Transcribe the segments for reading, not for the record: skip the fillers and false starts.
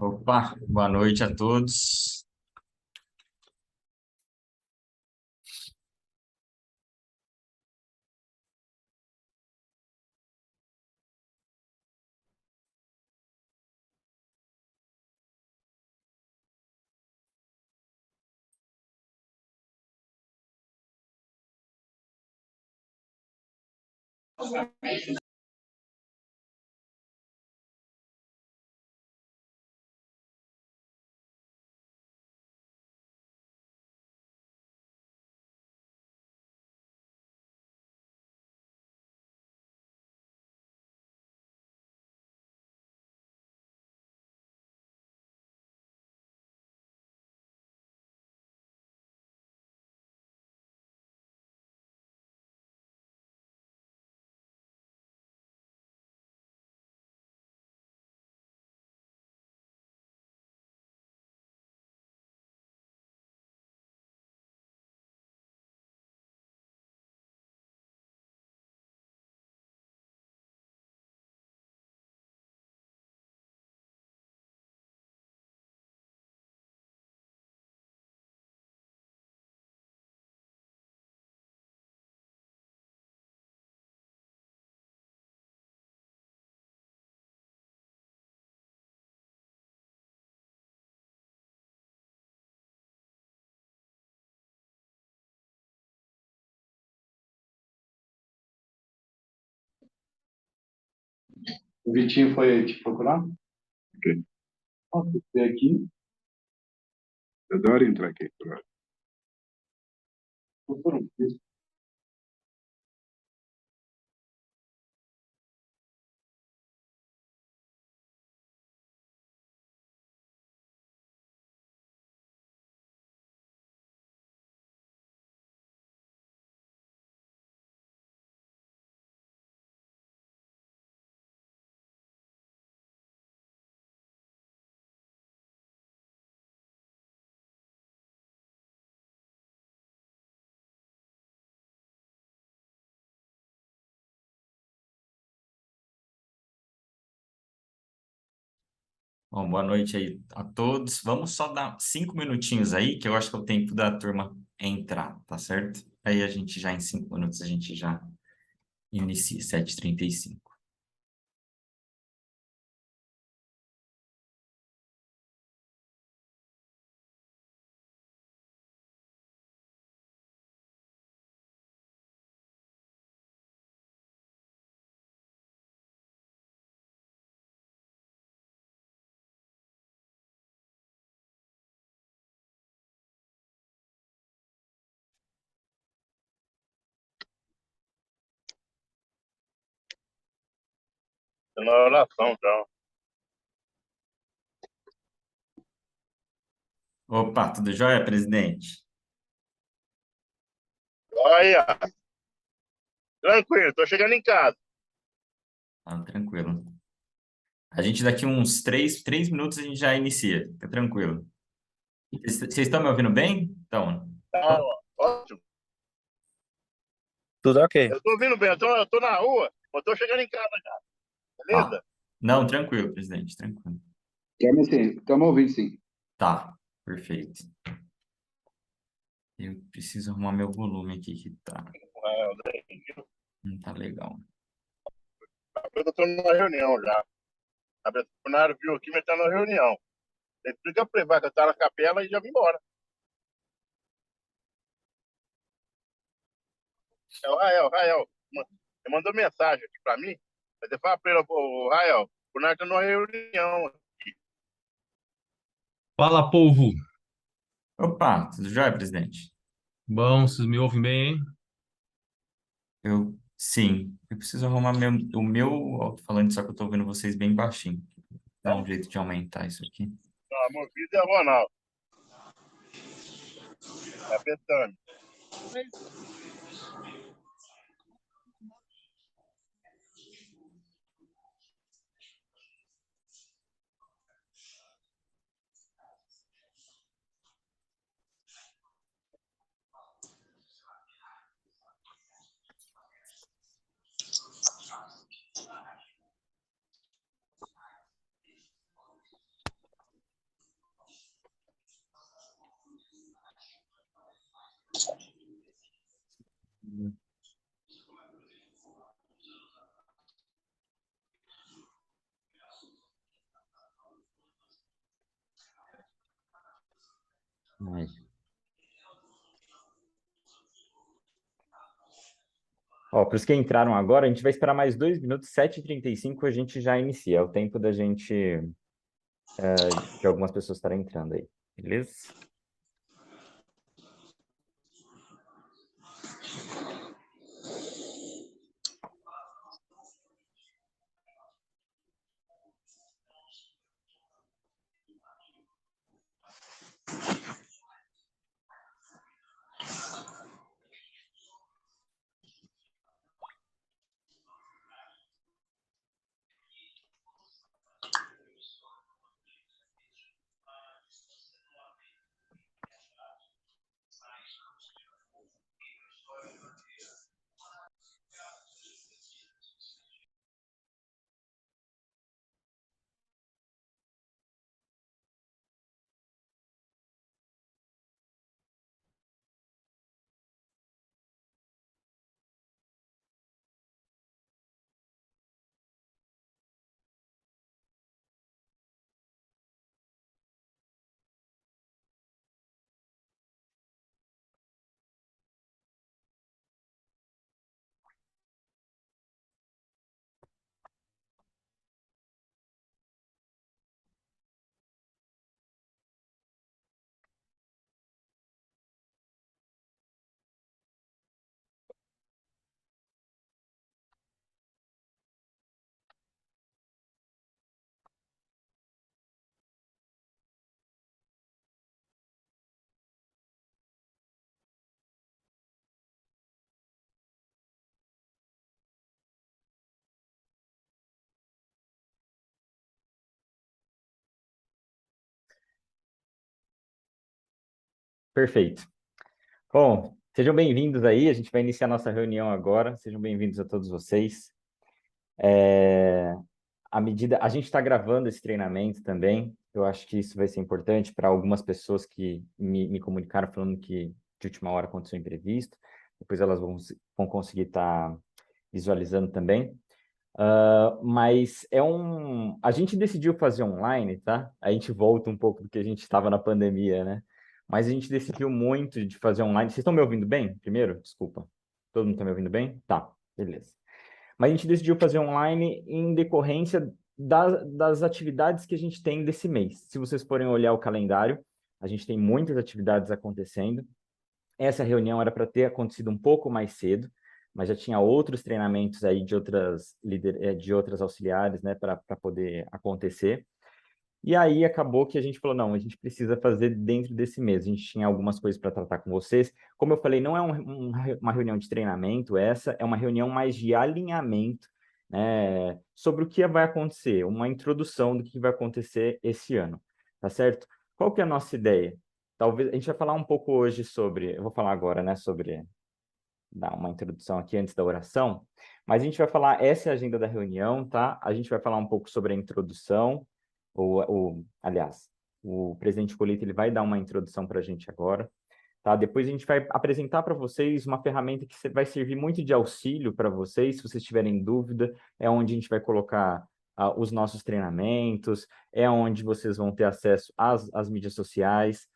Opa, boa noite a todos. O Vitinho foi te procurar? Ok. Veio aqui. Eu adoro entrar aqui. Procura. Bom, boa noite aí a todos. Vamos só dar 5 minutinhos aí, que eu acho que é o tempo da turma entrar, tá certo? Aí a gente já, em 5 minutos, a gente já inicia, 7h35. Tô na oração, então. Opa, tudo jóia, presidente? Olha, tranquilo, tô chegando em casa. Ah, tranquilo. A gente daqui uns três minutos a gente já inicia, fica tranquilo. Vocês estão me ouvindo bem? Então, Tá ótimo. Tudo ok. Eu tô ouvindo bem, eu tô na rua, mas tô chegando em casa já. tá. Beleza? Não, tranquilo, presidente, tranquilo. Estamos ouvindo, sim. Tá, perfeito. Eu preciso arrumar meu volume aqui que tá, não tá legal. Eu tô numa reunião já. A veterinária viu aqui, mas tá na reunião. Ele explica pra ele, vai cantar na capela e já vim embora. É o Rael. Ele mandou mensagem aqui pra mim. Mas eu falo pra ele, ô, Rael, o Nath tá numa reunião. Fala, povo. Opa, tudo jóia, presidente? Bom, vocês me ouvem bem, hein? Sim, eu preciso arrumar o meu alto-falante, só que eu tô ouvindo vocês bem baixinho. Dá um jeito de aumentar isso aqui. Não, meu filho é Ronaldo. Tá pensando. Aí. Ó, para os que entraram agora, a gente vai esperar mais 2 minutos, 7h35 a gente já inicia. É o tempo da gente, de algumas pessoas estarem entrando aí. Beleza? Perfeito. Bom, sejam bem-vindos aí. A gente vai iniciar nossa reunião agora. Sejam bem-vindos a todos vocês. A gente está gravando esse treinamento também. Eu acho que isso vai ser importante para algumas pessoas que me comunicaram falando que de última hora aconteceu um imprevisto. Depois elas vão conseguir estar visualizando também. Mas a gente decidiu fazer online, tá? A gente volta um pouco do que a gente estava na pandemia, né? Mas a gente decidiu muito de fazer online. Vocês estão me ouvindo bem? Primeiro, desculpa. Todo mundo está me ouvindo bem? Tá, beleza. Mas a gente decidiu fazer online em decorrência das atividades que a gente tem desse mês. Se vocês forem olhar o calendário, a gente tem muitas atividades acontecendo. Essa reunião era para ter acontecido um pouco mais cedo, mas já tinha outros treinamentos aí de outras auxiliares, né, para poder acontecer. E aí acabou que a gente falou, não, a gente precisa fazer dentro desse mês. A gente tinha algumas coisas para tratar com vocês. Como eu falei, não é uma reunião de treinamento, essa é uma reunião mais de alinhamento, né, sobre o que vai acontecer, uma introdução do que vai acontecer esse ano, tá certo? Qual que é a nossa ideia? Talvez a gente vai falar um pouco hoje sobre, eu vou falar agora, né, sobre dar uma introdução aqui antes da oração, mas a gente vai falar, essa é a agenda da reunião, tá? A gente vai falar um pouco sobre a introdução, aliás, o presidente Colito, ele vai dar uma introdução para a gente agora, tá? Depois a gente vai apresentar para vocês uma ferramenta que vai servir muito de auxílio para vocês, se vocês tiverem dúvida, é onde a gente vai colocar os nossos treinamentos, é onde vocês vão ter acesso às mídias sociais,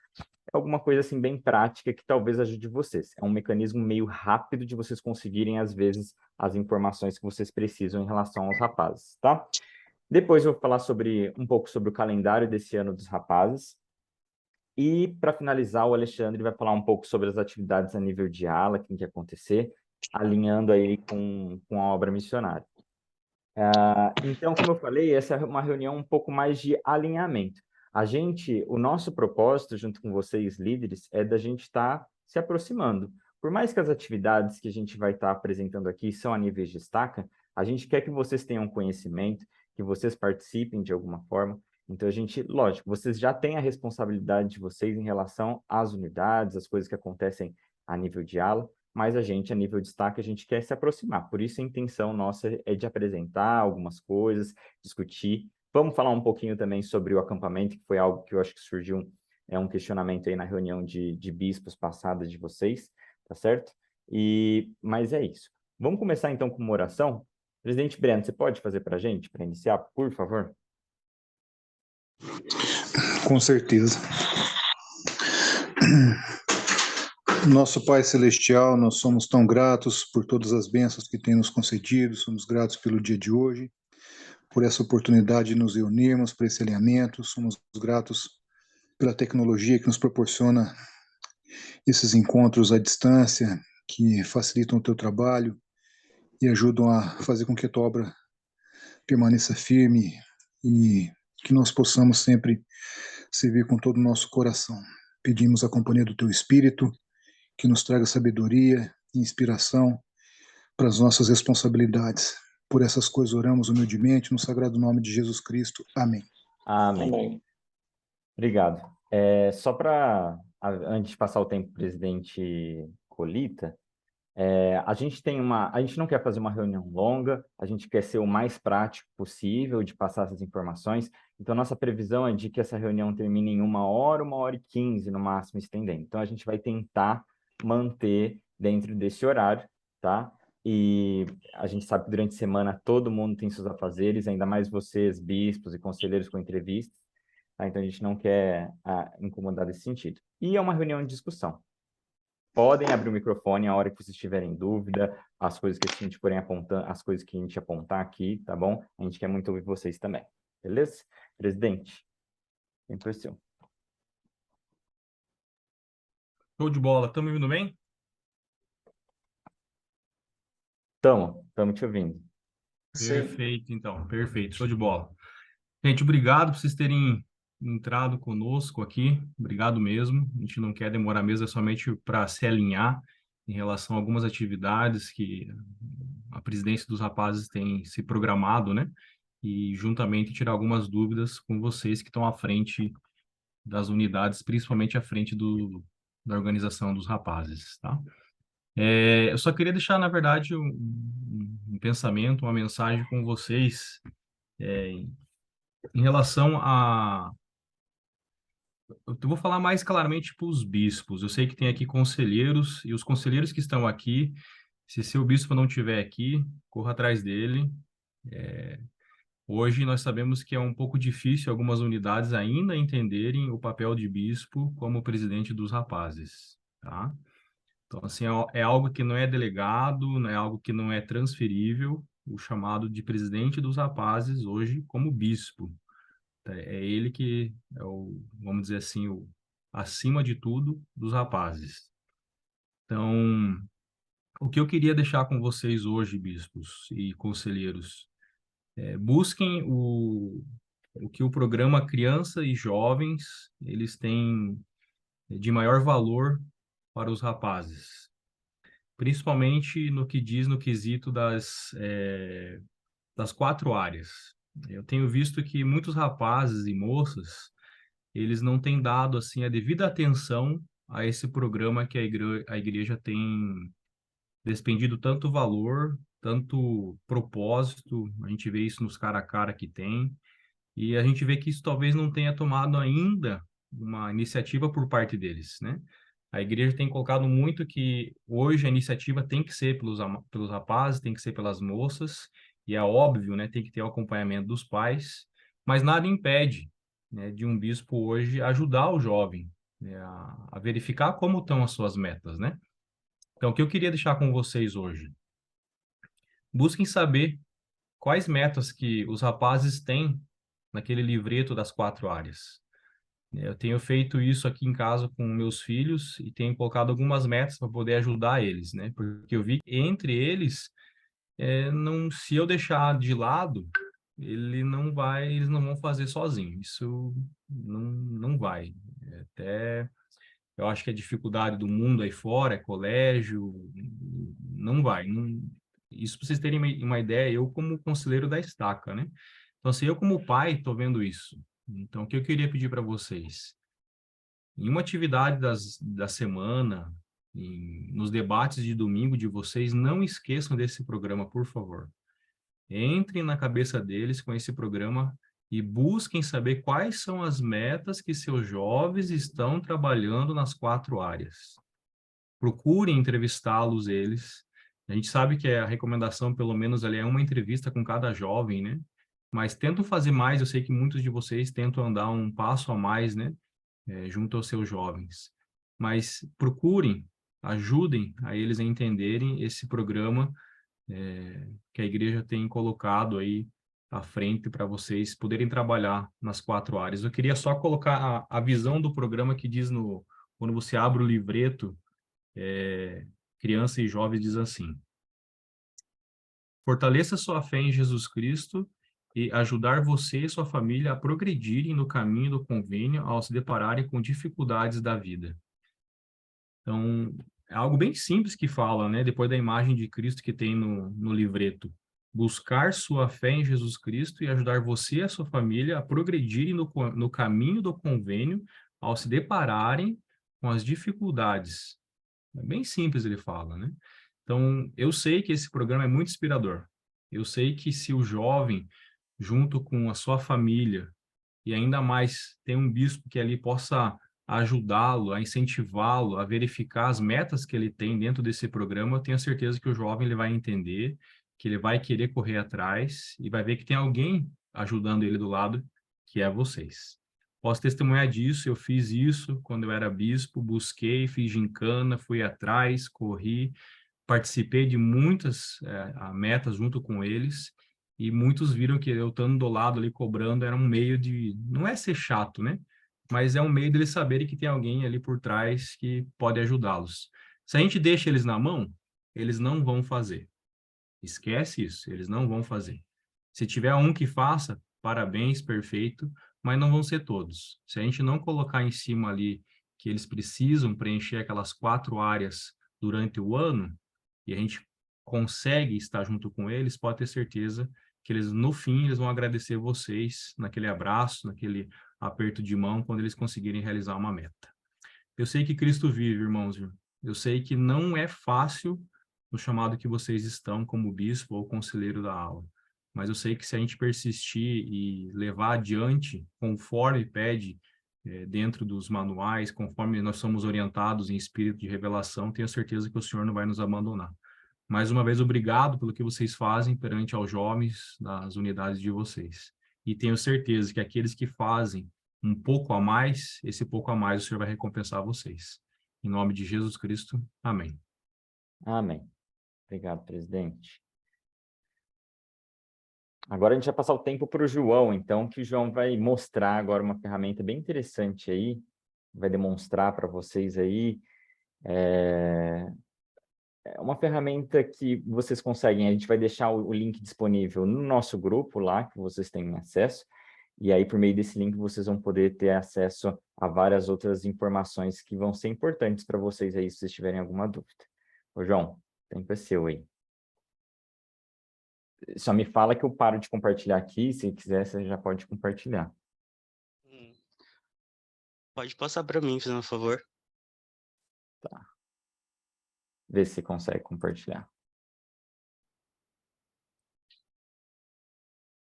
é alguma coisa assim bem prática que talvez ajude vocês. É um mecanismo meio rápido de vocês conseguirem, às vezes, as informações que vocês precisam em relação aos rapazes, tá? Depois eu vou falar um pouco sobre o calendário desse ano dos rapazes. E, para finalizar, o Alexandre vai falar um pouco sobre as atividades a nível de ala que tem que acontecer, alinhando aí com a obra missionária. Então, como eu falei, essa é uma reunião um pouco mais de alinhamento. O nosso propósito, junto com vocês, líderes, é da gente estar se aproximando. Por mais que as atividades que a gente vai estar apresentando aqui são a níveis de estaca, a gente quer que vocês tenham conhecimento, que vocês participem de alguma forma. Então, lógico, vocês já têm a responsabilidade de vocês em relação às unidades, às coisas que acontecem a nível de ala, mas a gente, a nível de destaque, a gente quer se aproximar. Por isso, a intenção nossa é de apresentar algumas coisas, discutir. Vamos falar um pouquinho também sobre o acampamento, que foi algo que eu acho que surgiu um questionamento aí na reunião de bispos passada de vocês, tá certo? Mas é isso. Vamos começar então com uma oração? Presidente Breno, você pode fazer para a gente, para iniciar, por favor? Com certeza. Nosso Pai Celestial, nós somos tão gratos por todas as bênçãos que tem nos concedido, somos gratos pelo dia de hoje, por essa oportunidade de nos reunirmos, por esse alinhamento, somos gratos pela tecnologia que nos proporciona esses encontros à distância, que facilitam o teu trabalho e ajudam a fazer com que a tua obra permaneça firme e que nós possamos sempre servir com todo o nosso coração. Pedimos a companhia do teu Espírito, que nos traga sabedoria e inspiração para as nossas responsabilidades. Por essas coisas oramos humildemente, no sagrado nome de Jesus Cristo. Amém. Amém. Amém. Obrigado. Só para, antes de passar o tempo, presidente Colita, a gente não quer fazer uma reunião longa, a gente quer ser o mais prático possível de passar essas informações, então nossa previsão é de que essa reunião termine em 1h e 15, no máximo, estendendo. Então a gente vai tentar manter dentro desse horário, tá? E a gente sabe que durante a semana todo mundo tem seus afazeres, ainda mais vocês, bispos e conselheiros com entrevistas, tá? Então a gente não quer incomodar nesse sentido. E é uma reunião de discussão. Podem abrir o microfone a hora que vocês tiverem dúvida, as coisas que a gente forem apontando, as coisas que a gente apontar aqui, tá bom? A gente quer muito ouvir vocês também, beleza? Presidente, tem por seu. Show de bola. Estão me ouvindo bem? Estamos te ouvindo. Perfeito, então. Perfeito. Show de bola. Gente, obrigado por vocês terem entrado conosco aqui. Obrigado mesmo. A gente não quer demorar mesmo, é somente para se alinhar em relação a algumas atividades que a presidência dos rapazes tem se programado, né? E juntamente tirar algumas dúvidas com vocês que estão à frente das unidades, principalmente à frente da organização dos rapazes, tá? Eu só queria deixar, na verdade, um pensamento, uma mensagem com vocês em relação a... Eu vou falar mais claramente para os bispos. Eu sei que tem aqui conselheiros, e os conselheiros que estão aqui, se seu bispo não estiver aqui, corra atrás dele. Hoje nós sabemos que é um pouco difícil algumas unidades ainda entenderem o papel de bispo como presidente dos rapazes, tá? Então, assim, é algo que não é delegado, não é algo que não é transferível, o chamado de presidente dos rapazes hoje como bispo. É ele que é vamos dizer assim, acima de tudo dos rapazes. Então, o que eu queria deixar com vocês hoje, bispos e conselheiros, busquem o que o programa Criança e Jovens, eles têm de maior valor para os rapazes, principalmente no que diz no quesito das 4 áreas. Eu tenho visto que muitos rapazes e moças, eles não têm dado assim a devida atenção a esse programa que a igreja tem despendido tanto valor, tanto propósito. A gente vê isso nos cara a cara que tem, e a gente vê que isso talvez não tenha tomado ainda uma iniciativa por parte deles, né? A igreja tem colocado muito que hoje a iniciativa tem que ser pelos rapazes, tem que ser pelas moças, e é óbvio, né? Tem que ter o acompanhamento dos pais, mas nada impede, né, de um bispo hoje ajudar o jovem, né, a verificar como estão as suas metas, né? Então, o que eu queria deixar com vocês hoje? Busquem saber quais metas que os rapazes têm naquele livreto das 4 áreas. Eu tenho feito isso aqui em casa com meus filhos e tenho colocado algumas metas para poder ajudar eles, né? Porque eu vi que entre eles, se eu deixar de lado, eles não vão fazer sozinho. Isso não vai. Até eu acho que a dificuldade do mundo aí fora, colégio, não vai. Isso para vocês terem uma ideia, eu como conselheiro da Estaca, né? Então, assim, eu como pai estou vendo isso. Então, o que eu queria pedir para vocês? Em uma atividade da semana, nos debates de domingo de vocês, não esqueçam desse programa, por favor. Entrem na cabeça deles com esse programa e busquem saber quais são as metas que seus jovens estão trabalhando nas 4 áreas. procurem entrevistá-los eles. A gente sabe que a recomendação, pelo menos, ali é uma entrevista com cada jovem, né? Mas tentam fazer mais, eu sei que muitos de vocês tentam andar um passo a mais, né? Junto aos seus jovens. Mas procurem, ajudem a eles a entenderem esse programa que a igreja tem colocado aí à frente para vocês poderem trabalhar nas 4 áreas. Eu queria só colocar a visão do programa que diz quando você abre o livreto, criança e jovens, diz assim: fortaleça sua fé em Jesus Cristo e ajudar você e sua família a progredirem no caminho do convênio ao se depararem com dificuldades da vida. Então, é algo bem simples que fala, né? Depois da imagem de Cristo que tem no livreto. Buscar sua fé em Jesus Cristo e ajudar você e a sua família a progredirem no caminho do convênio ao se depararem com as dificuldades. É bem simples, ele fala, né? Então, eu sei que esse programa é muito inspirador. Eu sei que se o jovem, junto com a sua família, e ainda mais tem um bispo que ali possa ajudá-lo, a incentivá-lo, a verificar as metas que ele tem dentro desse programa, eu tenho certeza que o jovem ele vai entender, que ele vai querer correr atrás e vai ver que tem alguém ajudando ele do lado, que é vocês. Posso testemunhar disso, eu fiz isso quando eu era bispo, busquei, fiz gincana, fui atrás, corri, participei de muitas metas junto com eles, e muitos viram que eu estando do lado ali cobrando era um meio de, não é ser chato, né? Mas é um meio deles saberem que tem alguém ali por trás que pode ajudá-los. Se a gente deixa eles na mão, eles não vão fazer. Esquece isso, eles não vão fazer. Se tiver um que faça, parabéns, perfeito, mas não vão ser todos. Se a gente não colocar em cima ali que eles precisam preencher aquelas 4 áreas durante o ano, e a gente consegue estar junto com eles, pode ter certeza que eles, no fim, eles vão agradecer vocês naquele abraço, naquele aperto de mão, quando eles conseguirem realizar uma meta. Eu sei que Cristo vive, irmãos. Eu sei que não é fácil no chamado que vocês estão como bispo ou conselheiro da aula, mas eu sei que se a gente persistir e levar adiante, conforme pede dentro dos manuais, conforme nós somos orientados em espírito de revelação, tenho certeza que o Senhor não vai nos abandonar. Mais uma vez, obrigado pelo que vocês fazem perante aos jovens das unidades de vocês. E tenho certeza que aqueles que fazem um pouco a mais, esse pouco a mais o Senhor vai recompensar vocês. Em nome de Jesus Cristo, amém. Amém. Obrigado, presidente. Agora a gente vai passar o tempo para o João, então, que o João vai mostrar agora uma ferramenta bem interessante aí, vai demonstrar para vocês aí. É uma ferramenta que vocês conseguem, a gente vai deixar o link disponível no nosso grupo lá, que vocês têm acesso, e aí por meio desse link vocês vão poder ter acesso a várias outras informações que vão ser importantes para vocês aí, se vocês tiverem alguma dúvida. Ô, João, o tempo é seu aí. Só me fala que eu paro de compartilhar aqui, se quiser você já pode compartilhar. Pode passar para mim, por favor. Tá. Vê se você consegue compartilhar.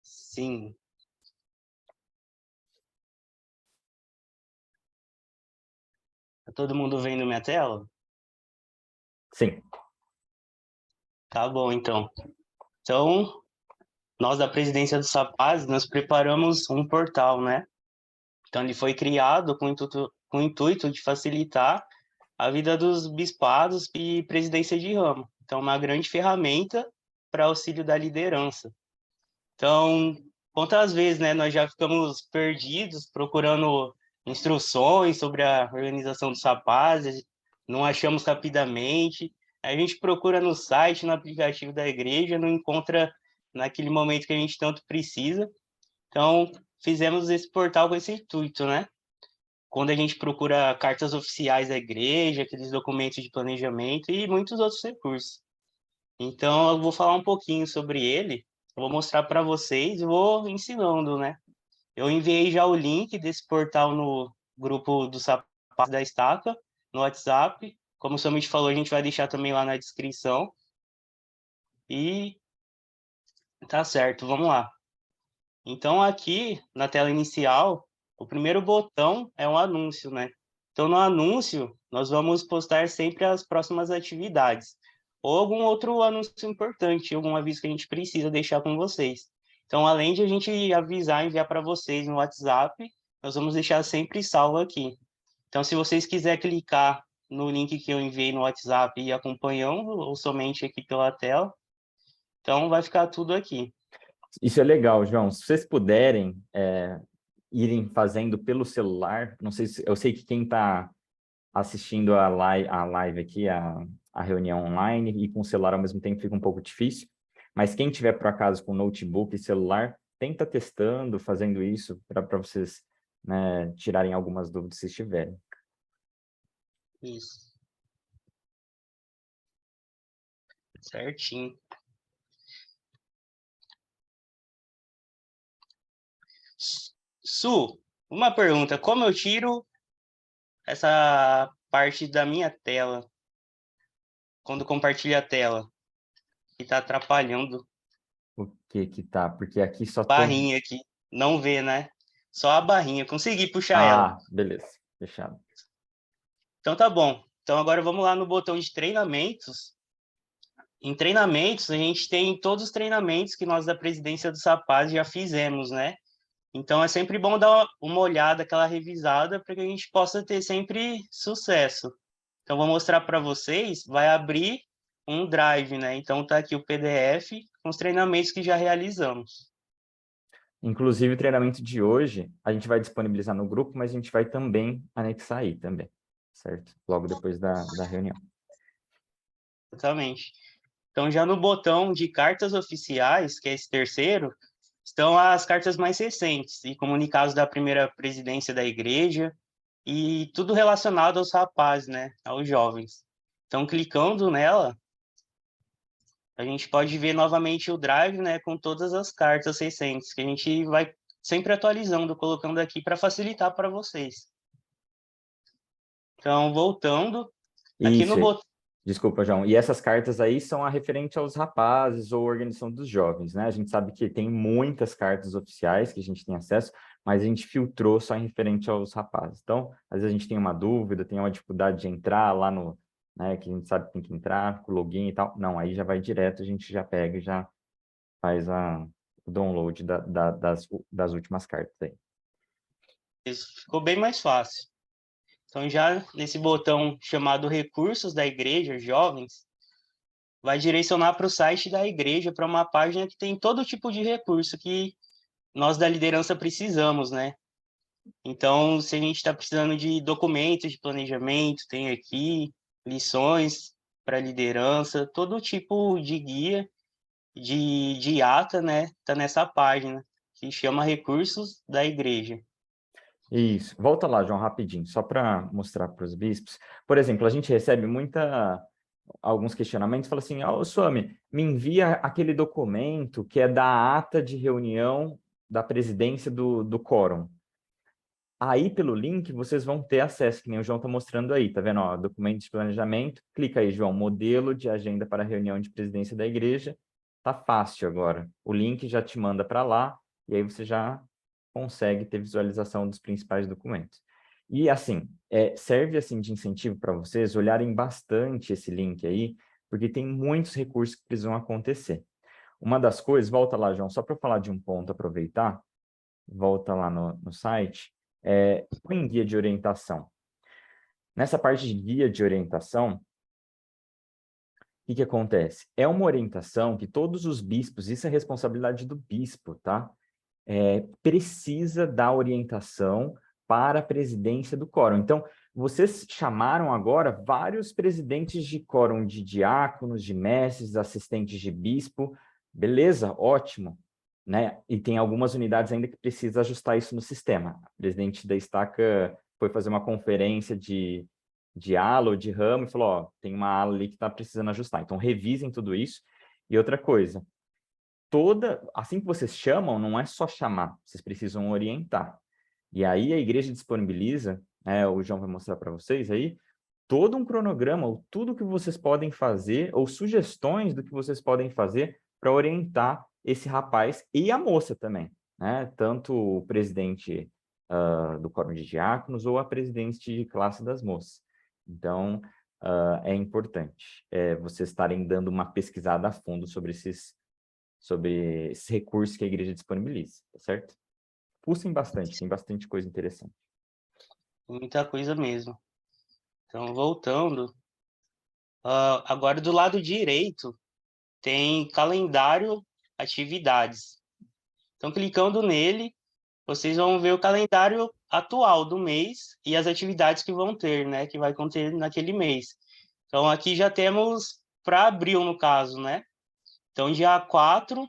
Sim. Tá todo mundo vendo minha tela? Sim. Tá bom, então. Então, nós da Presidência dos Rapazes, nós preparamos um portal, né? Então, ele foi criado com o intuito de facilitar a vida dos bispados e presidência de ramo. Então, uma grande ferramenta para auxílio da liderança. Então, quantas vezes, né, nós já ficamos perdidos procurando instruções sobre a organização dos rapazes, não achamos rapidamente, a gente procura no site, no aplicativo da igreja, não encontra naquele momento que a gente tanto precisa. Então, fizemos esse portal com esse intuito, né? Quando a gente procura cartas oficiais da igreja, aqueles documentos de planejamento e muitos outros recursos. Então, eu vou falar um pouquinho sobre ele, eu vou mostrar para vocês e vou ensinando, né? Eu enviei já o link desse portal no grupo do Sapato da Estaca, no WhatsApp. Como o Samit falou, a gente vai deixar também lá na descrição. E tá certo, vamos lá. Então, aqui na tela inicial, o primeiro botão é um anúncio, né? Então, no anúncio, nós vamos postar sempre as próximas atividades, ou algum outro anúncio importante, algum aviso que a gente precisa deixar com vocês. Então, além de a gente avisar, enviar para vocês no WhatsApp, nós vamos deixar sempre salvo aqui. Então, se vocês quiserem clicar no link que eu enviei no WhatsApp e ir acompanhando, ou somente aqui pela tela, então vai ficar tudo aqui. Isso é legal, João. Se vocês puderem irem fazendo pelo celular, não sei se eu sei que quem está assistindo a live aqui, a reunião online, e com o celular ao mesmo tempo fica um pouco difícil, mas quem tiver, por acaso, com notebook e celular, tenta testando, fazendo isso, para vocês, né, tirarem algumas dúvidas se tiverem. Isso. Certinho. Su, uma pergunta. Como eu tiro essa parte da minha tela quando compartilho a tela? Que tá atrapalhando. O que que tá? Porque aqui só tem... Barrinha aqui. Não vê, né? Só a barrinha. Consegui puxar ela. Ah, beleza. Fechado. Então tá bom. Então agora vamos lá no botão de treinamentos. Em treinamentos, a gente tem todos os treinamentos que nós da Presidência do SAPAZ já fizemos, né? Então é sempre bom dar uma olhada, aquela revisada, para que a gente possa ter sempre sucesso. Então vou mostrar para vocês, vai abrir um drive, né? Então tá aqui o PDF com os treinamentos que já realizamos. Inclusive, o treinamento de hoje, a gente vai disponibilizar no grupo, mas a gente vai também anexar aí também, certo? Logo depois da reunião. Exatamente. Então já no botão de cartas oficiais, que é esse terceiro, estão as cartas mais recentes e comunicados da primeira presidência da igreja e tudo relacionado aos rapazes, né, aos jovens. Então, clicando nela, a gente pode ver novamente o drive, né, com todas as cartas recentes, que a gente vai sempre atualizando, colocando aqui para facilitar para vocês. Então, voltando, aqui no botão... Desculpa, João. E essas cartas aí são a referente aos rapazes ou organização dos jovens, né? A gente sabe que tem muitas cartas oficiais que a gente tem acesso, mas a gente filtrou só em referente aos rapazes. Então, às vezes a gente tem uma dúvida, tem uma dificuldade de entrar lá no, né, que a gente sabe que tem que entrar, com o login e tal. Não, aí já vai direto, a gente já pega e já faz o download das últimas cartas aí. Isso ficou bem mais fácil. Então, já nesse botão chamado Recursos da Igreja Jovens, vai direcionar para o site da igreja, para uma página que tem todo tipo de recurso que nós da liderança precisamos, né? Então, se a gente está precisando de documentos de planejamento, tem aqui lições para liderança, todo tipo de guia, de ata, né? Está nessa página, que chama Recursos da Igreja. Isso. Volta lá, João, rapidinho, só para mostrar para os bispos. Por exemplo, a gente recebe alguns questionamentos, fala assim, Swami, me envia aquele documento que é da ata de reunião da presidência do quórum. Aí, pelo link, vocês vão ter acesso, que nem o João está mostrando aí, tá vendo? Ó, documento de planejamento, clica aí, João, modelo de agenda para reunião de presidência da igreja. Tá fácil agora. O link já te manda para lá, e aí você já consegue ter visualização dos principais documentos. E, assim, serve assim de incentivo para vocês olharem bastante esse link aí, porque tem muitos recursos que precisam acontecer. Uma das coisas, volta lá, João, só para falar de um ponto, aproveitar, volta lá no site, põe guia de orientação. Nessa parte de guia de orientação, o que acontece? É uma orientação que todos os bispos, isso é responsabilidade do bispo, tá? Precisa dar orientação para a presidência do quórum. Então, vocês chamaram agora vários presidentes de quórum de diáconos, de mestres, assistentes de bispo. Beleza, ótimo. Né? E tem algumas unidades ainda que precisa ajustar isso no sistema. O presidente da Estaca foi fazer uma conferência de ala ou de ramo e falou, ó, tem uma ala ali que está precisando ajustar. Então, revisem tudo isso. E outra coisa, assim que vocês chamam, não é só chamar, vocês precisam orientar. E aí a igreja disponibiliza, o João vai mostrar para vocês aí, todo um cronograma, ou tudo que vocês podem fazer, ou sugestões do que vocês podem fazer para orientar esse rapaz e a moça também, né? Tanto o presidente do Quórum de Diáconos ou a presidente de classe das moças. Então, é importante vocês estarem dando uma pesquisada a fundo sobre esses recursos que a igreja disponibiliza, tá certo? Pulsem bastante, tem bastante coisa interessante. Muita coisa mesmo. Então, voltando, agora do lado direito tem calendário atividades. Então, clicando nele, vocês vão ver o calendário atual do mês e as atividades que vão ter, né? Que vai conter naquele mês. Então, aqui já temos para abril, no caso, né? Então, dia 4,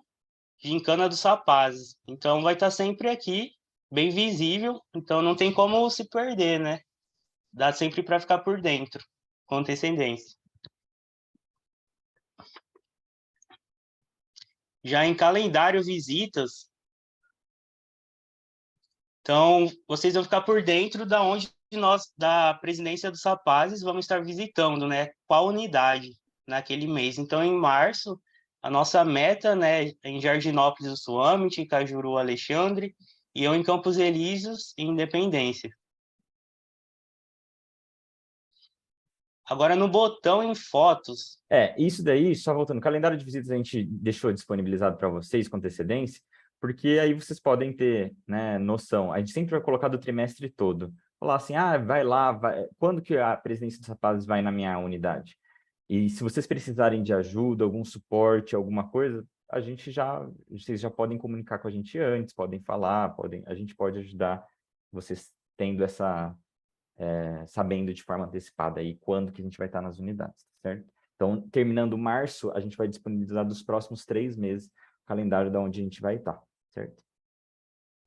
Gincana dos Rapazes. Então, vai estar sempre aqui, bem visível. Então, não tem como se perder, né? Dá sempre para ficar por dentro, com antecedência. Já em calendário visitas, então, vocês vão ficar por dentro da onde nós, da presidência dos rapazes, vamos estar visitando, né? Qual unidade naquele mês. Então, em março, a nossa meta, né, é em Jardinópolis do Suâmite, Cajuru, Alexandre, e eu em Campos Elíseos, em Independência. Agora, no botão em fotos. Isso daí, só voltando, o calendário de visitas a gente deixou disponibilizado para vocês com antecedência, porque aí vocês podem ter, né, noção. A gente sempre vai colocar do trimestre todo. Falar assim, vai lá, quando que a presidência dos rapazes vai na minha unidade? E se vocês precisarem de ajuda, algum suporte, alguma coisa, vocês já podem comunicar com a gente antes, podem falar, a gente pode ajudar vocês tendo sabendo de forma antecipada aí quando que a gente vai estar nas unidades, certo? Então, terminando março, a gente vai disponibilizar dos próximos 3 meses o calendário de onde a gente vai estar, certo?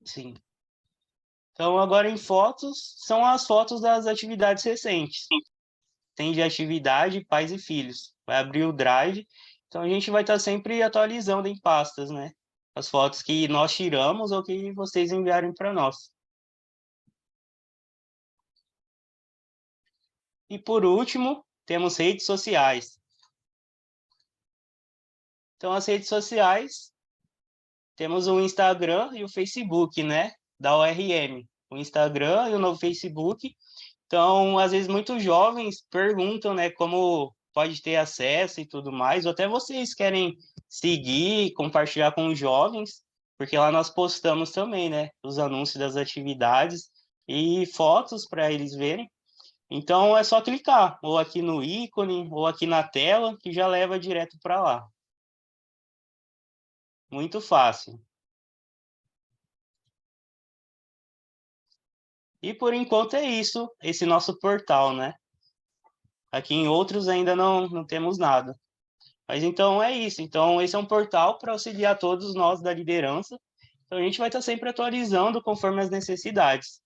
Sim. Então, agora em fotos, são as fotos das atividades recentes. Tem de atividade, pais e filhos. Vai abrir o Drive. Então, a gente vai estar sempre atualizando em pastas, né? As fotos que nós tiramos ou que vocês enviarem para nós. E, por último, temos redes sociais. Então, as redes sociais, temos o Instagram e o Facebook, né? Da ORM. O Instagram e o novo Facebook. Então, às vezes, muitos jovens perguntam, né, como pode ter acesso e tudo mais, ou até vocês querem seguir, compartilhar com os jovens, porque lá nós postamos também, né, os anúncios das atividades e fotos para eles verem. Então, é só clicar, ou aqui no ícone, ou aqui na tela, que já leva direto para lá. Muito fácil. E, por enquanto, é isso, esse nosso portal, né? Aqui em outros ainda não temos nada. Mas então é isso. Então, esse é um portal para auxiliar todos nós da liderança. Então, a gente vai estar sempre atualizando conforme as necessidades.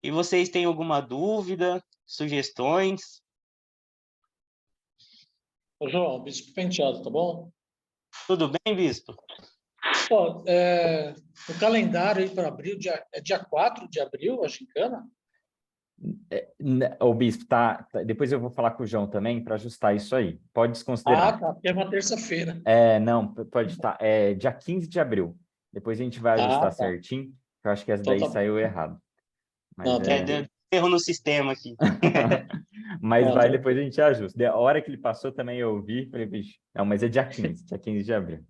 E vocês têm alguma dúvida, sugestões? Ô, João, Bispo Penteado, tá bom? Tudo bem, Bispo? Pô, o calendário aí para abril, dia 4 de abril, a gincana? O Bispo, depois eu vou falar com o João também para ajustar isso aí. Pode desconsiderar. Tá, porque é uma terça-feira. Não, pode estar. Dia 15 de abril. Depois a gente vai ajustar certinho, que eu acho que essa Então daí tá saiu errado. Mas, Não, tá Deu erro no sistema aqui. Mas Não, vai, tá depois a gente ajusta. A hora que ele passou também eu ouvi, falei, bicho, não, mas é dia 15 de abril.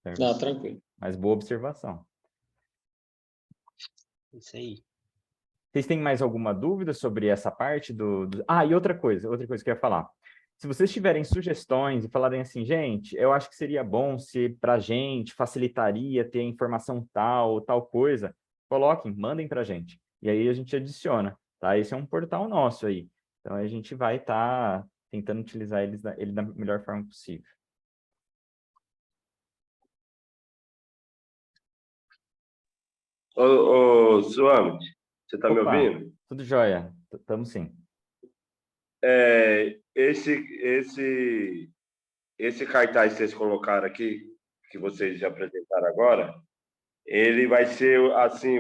Certo? Não, tranquilo. Mas boa observação. Isso aí. Vocês têm mais alguma dúvida sobre essa parte e outra coisa que eu ia falar. Se vocês tiverem sugestões e falarem assim, gente, eu acho que seria bom se para a gente facilitaria ter informação tal coisa, coloquem, mandem para a gente. E aí a gente adiciona, tá? Esse é um portal nosso aí. Então a gente vai estar tentando utilizar ele da melhor forma possível. Ô, Suamit, você está me Opa, ouvindo? tudo jóia, estamos sim. Esse cartaz que vocês colocaram aqui, que vocês já apresentaram agora, ele vai ser assim,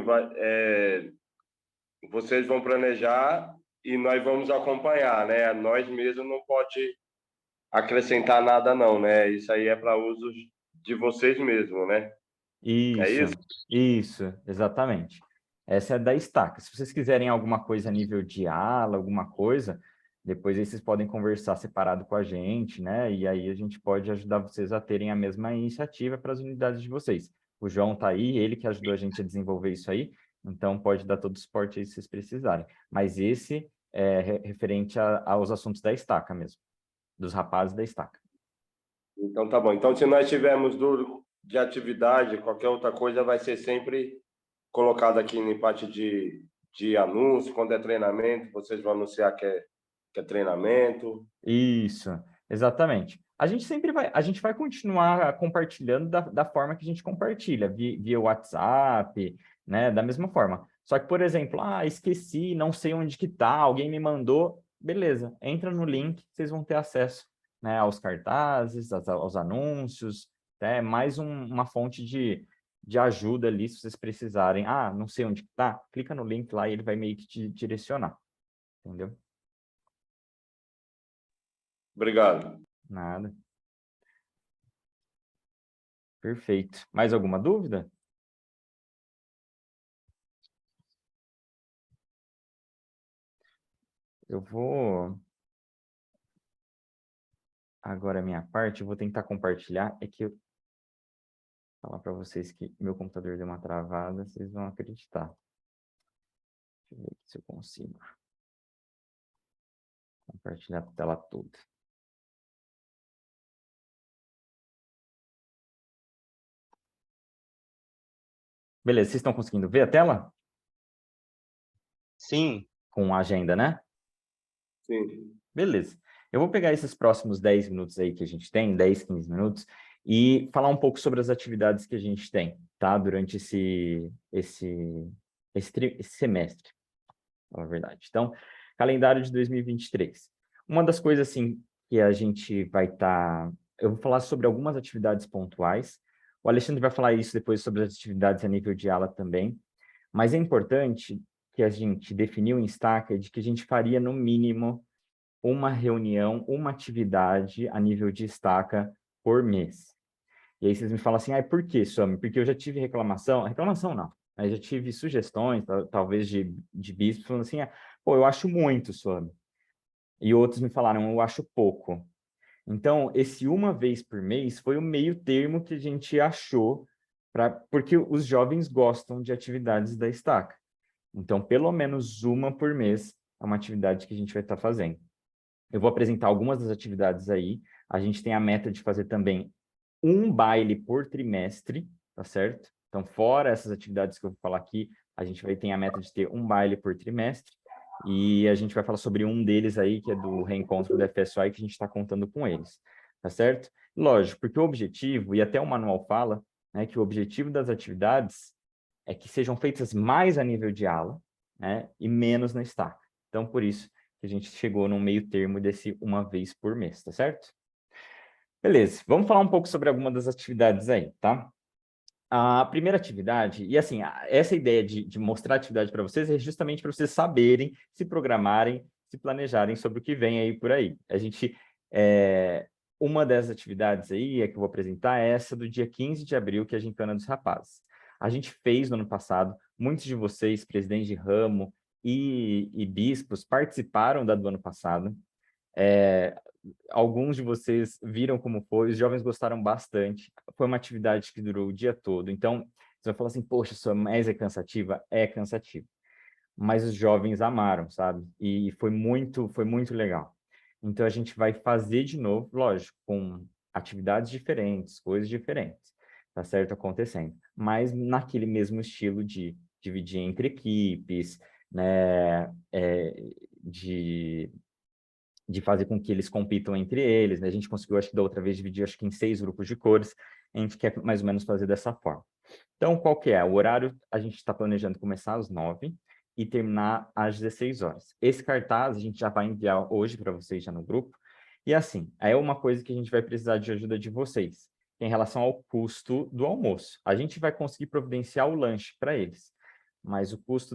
vocês vão planejar e nós vamos acompanhar, né? Nós mesmos não pode acrescentar nada não, né? Isso aí é para uso de vocês mesmos, né? É isso? Isso, exatamente. Essa é da estaca. Se vocês quiserem alguma coisa a nível de ala, alguma coisa, depois aí vocês podem conversar separado com a gente, né? E aí a gente pode ajudar vocês a terem a mesma iniciativa para as unidades de vocês. O João está aí, ele que ajudou a gente a desenvolver isso aí, então pode dar todo o suporte aí se vocês precisarem. Mas esse é referente aos assuntos da estaca mesmo, dos rapazes da estaca. Então, tá bom. Então, se nós tivermos dúvida de atividade, qualquer outra coisa vai ser sempre colocado aqui em parte de anúncio, quando é treinamento, vocês vão anunciar que é treinamento. Isso, exatamente. A gente vai continuar compartilhando da forma que a gente compartilha, via WhatsApp, né, da mesma forma. Só que, por exemplo, esqueci, não sei onde que tá, alguém me mandou, beleza, entra no link, vocês vão ter acesso, né, aos cartazes, aos anúncios, né, mais uma fonte de ajuda ali, se vocês precisarem. Não sei onde que tá, clica no link lá e ele vai meio que te direcionar, entendeu? Obrigado. Nada. Perfeito. Mais alguma dúvida? Eu vou... Agora a minha parte, eu vou tentar compartilhar. É que eu... Vou falar para vocês que meu computador deu uma travada, vocês vão acreditar. Deixa eu ver se eu consigo compartilhar a tela toda. Beleza, vocês estão conseguindo ver a tela? Sim. Com a agenda, né? Sim. Beleza. Eu vou pegar esses próximos 10 minutos aí que a gente tem, 10, 15 minutos, e falar um pouco sobre as atividades que a gente tem, tá? Durante esse semestre, na verdade. Então, calendário de 2023. Uma das coisas, assim, que a gente vai estar... Eu vou falar sobre algumas atividades pontuais. O Alexandre vai falar isso depois sobre as atividades a nível de ala também. Mas é importante que a gente definiu em estaca de que a gente faria, no mínimo, uma reunião, uma atividade a nível de estaca por mês. E aí vocês me falam assim, por que, Swami? Porque eu já tive reclamação não, eu já tive sugestões, talvez de bispos, falando assim, eu acho muito, Swami. E outros me falaram, eu acho pouco. Então, esse uma vez por mês foi o meio termo que a gente achou, porque os jovens gostam de atividades da estaca. Então, pelo menos uma por mês é uma atividade que a gente vai estar fazendo. Eu vou apresentar algumas das atividades aí. A gente tem a meta de fazer também um baile por trimestre, tá certo? Então, fora essas atividades que eu vou falar aqui, a gente vai ter a meta de ter um baile por trimestre. E a gente vai falar sobre um deles aí, que é do reencontro do FSI, que a gente está contando com eles, tá certo? Lógico, porque o objetivo, e até o manual fala, né, que o objetivo das atividades é que sejam feitas mais a nível de ala, né, e menos na estaca. Então, por isso que a gente chegou no meio termo desse uma vez por mês, tá certo? Beleza, vamos falar um pouco sobre alguma das atividades aí, tá? A primeira atividade, e assim, essa ideia de mostrar atividade para vocês é justamente para vocês saberem, se programarem, se planejarem sobre o que vem aí por aí. Uma das atividades aí que eu vou apresentar é essa do dia 15 de abril, que é a Gincana dos Rapazes. A gente fez no ano passado, muitos de vocês, presidentes de ramo e bispos, participaram da do ano passado. Alguns de vocês viram como foi, os jovens gostaram bastante, foi uma atividade que durou o dia todo, então você vai falar assim, poxa, mas é cansativa? É cansativo, mas os jovens amaram, sabe? E foi muito legal. Então a gente vai fazer de novo, lógico, com atividades diferentes, coisas diferentes, tá certo? Acontecendo, mas naquele mesmo estilo de dividir entre equipes, né? De fazer com que eles compitam entre eles, né? A gente conseguiu, acho que da outra vez, dividir, acho que em 6 grupos de cores, a gente quer mais ou menos fazer dessa forma. Então, qual que é? O horário, a gente está planejando começar às 9 e terminar às 16 horas. Esse cartaz a gente já vai enviar hoje para vocês já no grupo, e assim, é uma coisa que a gente vai precisar de ajuda de vocês, em relação ao custo do almoço. A gente vai conseguir providenciar o lanche para eles, mas o custo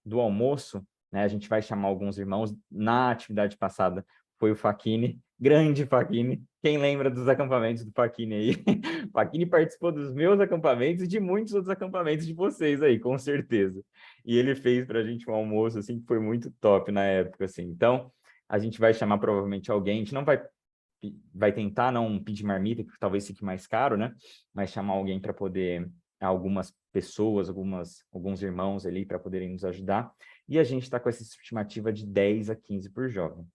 do almoço, né, a gente vai chamar alguns irmãos. Na atividade passada foi o Facchini, grande Facchini. Quem lembra dos acampamentos do Facchini aí? Facchini participou dos meus acampamentos e de muitos outros acampamentos de vocês aí, com certeza. E ele fez para a gente um almoço, assim, que foi muito top na época, assim. Então, a gente vai chamar provavelmente alguém, a gente não vai tentar não pedir marmita, que talvez fique mais caro, né? Mas chamar alguém para poder, algumas pessoas, alguns irmãos ali para poderem nos ajudar. E a gente está com essa estimativa de 10 a 15 por jovem.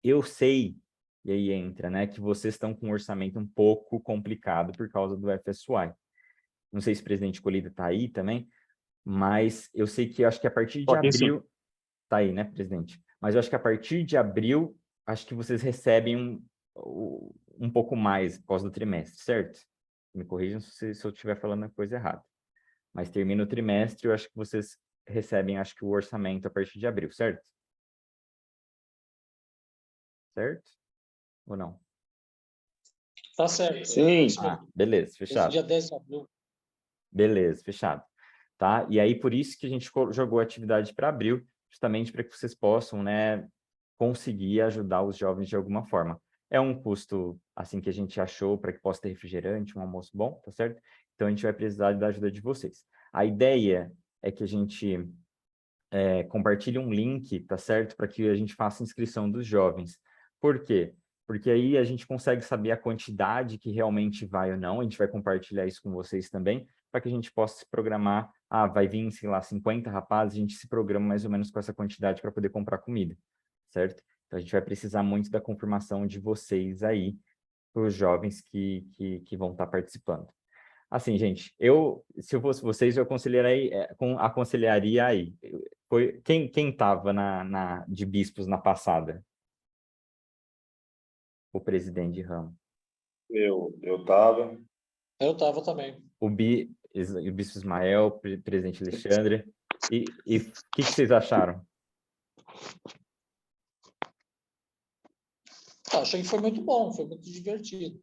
Eu sei, e aí entra, né, que vocês estão com um orçamento um pouco complicado por causa do FSY. Não sei se o presidente Colida está aí também, mas eu sei que acho que a partir de abril... Está aí, né, presidente? Mas eu acho que a partir de abril, acho que vocês recebem um pouco mais por causa do trimestre, certo? Me corrijam se eu estiver falando a coisa errada. Mas termina o trimestre, eu acho que vocês recebem, acho que o orçamento a partir de abril, certo? Certo? Ou não? Tá certo. Sim. Beleza, fechado. Dia 10 de abril. Beleza, fechado. Tá? E aí, por isso que a gente jogou a atividade para abril, justamente para que vocês possam, né, conseguir ajudar os jovens de alguma forma. É um custo, assim, que a gente achou para que possa ter refrigerante, um almoço bom, tá certo? Então, a gente vai precisar da ajuda de vocês. A ideia é que a gente compartilhe um link, tá certo? Para que a gente faça a inscrição dos jovens. Por quê? Porque aí a gente consegue saber a quantidade que realmente vai ou não, a gente vai compartilhar isso com vocês também, para que a gente possa se programar, vai vir, sei lá, 50 rapazes, a gente se programa mais ou menos com essa quantidade para poder comprar comida, certo? Então, a gente vai precisar muito da confirmação de vocês aí, para os jovens que vão estar participando. Assim, gente, se eu fosse vocês, eu aconselharia aí. Quem estava de bispos na passada? O presidente de ramo. Eu estava. Eu estava também. O bispo Ismael, o presidente Alexandre. E o que vocês acharam? Achei que foi muito bom, foi muito divertido.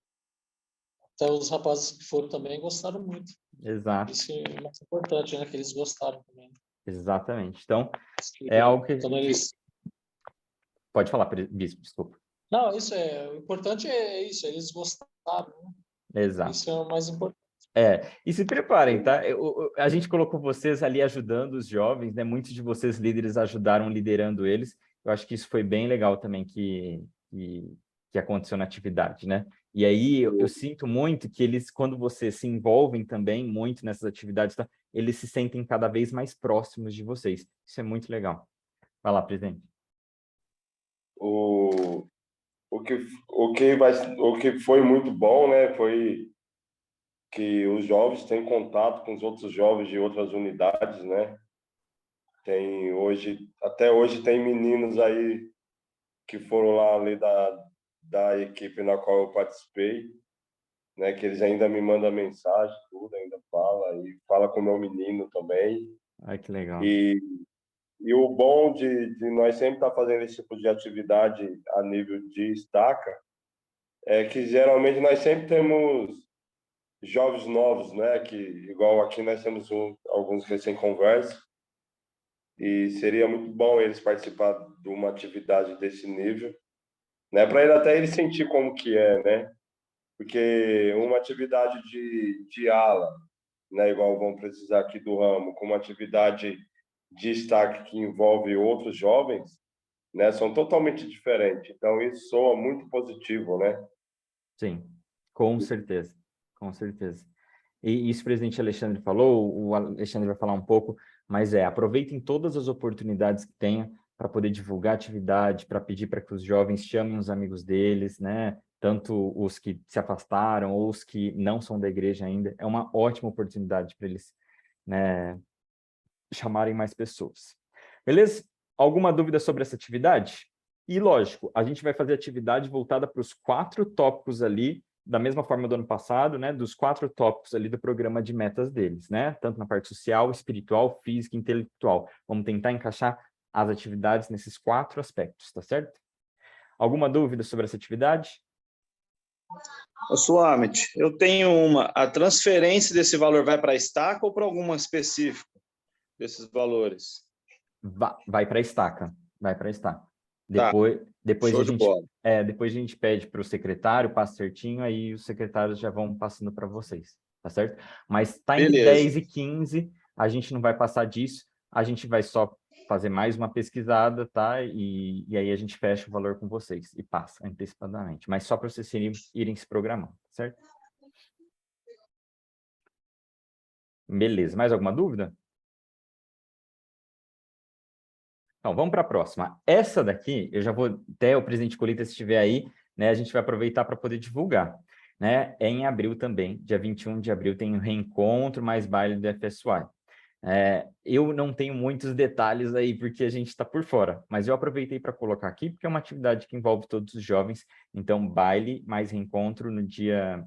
Até os rapazes que foram também gostaram muito. Exato. Isso é mais importante, né? Que eles gostaram também. Exatamente. Então, é algo que... Pode falar, bispo, desculpa. Não, o importante é isso, eles gostaram, né? Exato. Isso é o mais importante. E se preparem, tá? A gente colocou vocês ali ajudando os jovens, né? Muitos de vocês líderes ajudaram liderando eles. Eu acho que isso foi bem legal também que aconteceu na atividade, né? E aí eu sinto muito que eles, quando vocês se envolvem também muito nessas atividades, tá? Eles se sentem cada vez mais próximos de vocês. Isso é muito legal. Vai lá, presidente. O que foi muito bom, né, foi que os jovens têm contato com os outros jovens de outras unidades, né? Até hoje tem meninos aí que foram lá ali da equipe na qual eu participei, né, que eles ainda me mandam mensagem, tudo, ainda fala com o meu menino também. Ai, que legal. E o bom de nós sempre estar fazendo esse tipo de atividade a nível de estaca é que geralmente nós sempre temos jovens novos, né? Que igual aqui nós temos alguns recém-conversos e seria muito bom eles participar de uma atividade desse nível, né? Para ele sentir como que é, né? Porque uma atividade de ala, né? Igual vamos precisar aqui do ramo, com uma atividade de destaque que envolve outros jovens, né, são totalmente diferentes. Então, isso soa muito positivo, né? Sim, com certeza, com certeza. E isso o presidente Alexandre falou, o Alexandre vai falar um pouco, mas aproveitem todas as oportunidades que tenha para poder divulgar a atividade, para pedir para que os jovens chamem os amigos deles, né? Tanto os que se afastaram ou os que não são da igreja ainda. É uma ótima oportunidade para eles, né, chamarem mais pessoas. Beleza? Alguma dúvida sobre essa atividade? E, lógico, a gente vai fazer atividade voltada para os 4 tópicos ali, da mesma forma do ano passado, né? Dos 4 tópicos ali do programa de metas deles, né? Tanto na parte social, espiritual, física e intelectual. Vamos tentar encaixar as atividades nesses 4 aspectos, tá certo? Alguma dúvida sobre essa atividade? Suamit, eu tenho uma. A transferência desse valor vai para a estaca ou para alguma específica desses valores? Vai para a estaca. Vai para a estaca. Depois Show a de gente, bola. depois a gente pede para o secretário, passa certinho, aí os secretários já vão passando para vocês, tá certo? Mas tá entre Beleza. 10 e 15, a gente não vai passar disso, a gente vai só fazer mais uma pesquisada, tá? E aí a gente fecha o valor com vocês e passa antecipadamente, mas só para vocês irem se programando, certo? Beleza, mais alguma dúvida? Então, vamos para a próxima. Essa daqui, eu já vou, até o presidente Colita, se estiver aí, né, a gente vai aproveitar para poder divulgar. Né? É em abril também, dia 21 de abril, tem o reencontro mais baile do FSY. Eu não tenho muitos detalhes aí, porque a gente está por fora, mas eu aproveitei para colocar aqui, porque é uma atividade que envolve todos os jovens, então baile mais reencontro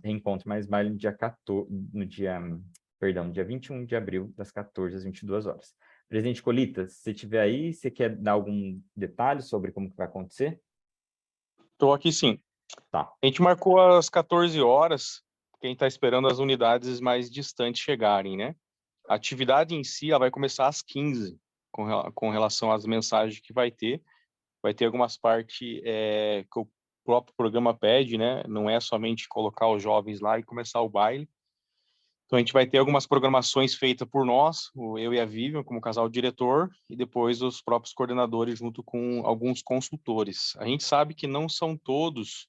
reencontro mais baile no dia 14, dia 21 de abril, das 14 às 22 horas. Presidente Colita, se você estiver aí, você quer dar algum detalhe sobre como que vai acontecer? Estou aqui sim. Tá. A gente marcou às 14 horas, quem está esperando as unidades mais distantes chegarem, né? A atividade em si ela vai começar às 15, com relação às mensagens que vai ter. Vai ter algumas partes que o próprio programa pede, né? Não é somente colocar os jovens lá e começar o baile. Então, a gente vai ter algumas programações feitas por nós, eu e a Vivian, como casal diretor, e depois os próprios coordenadores, junto com alguns consultores. A gente sabe que não são todos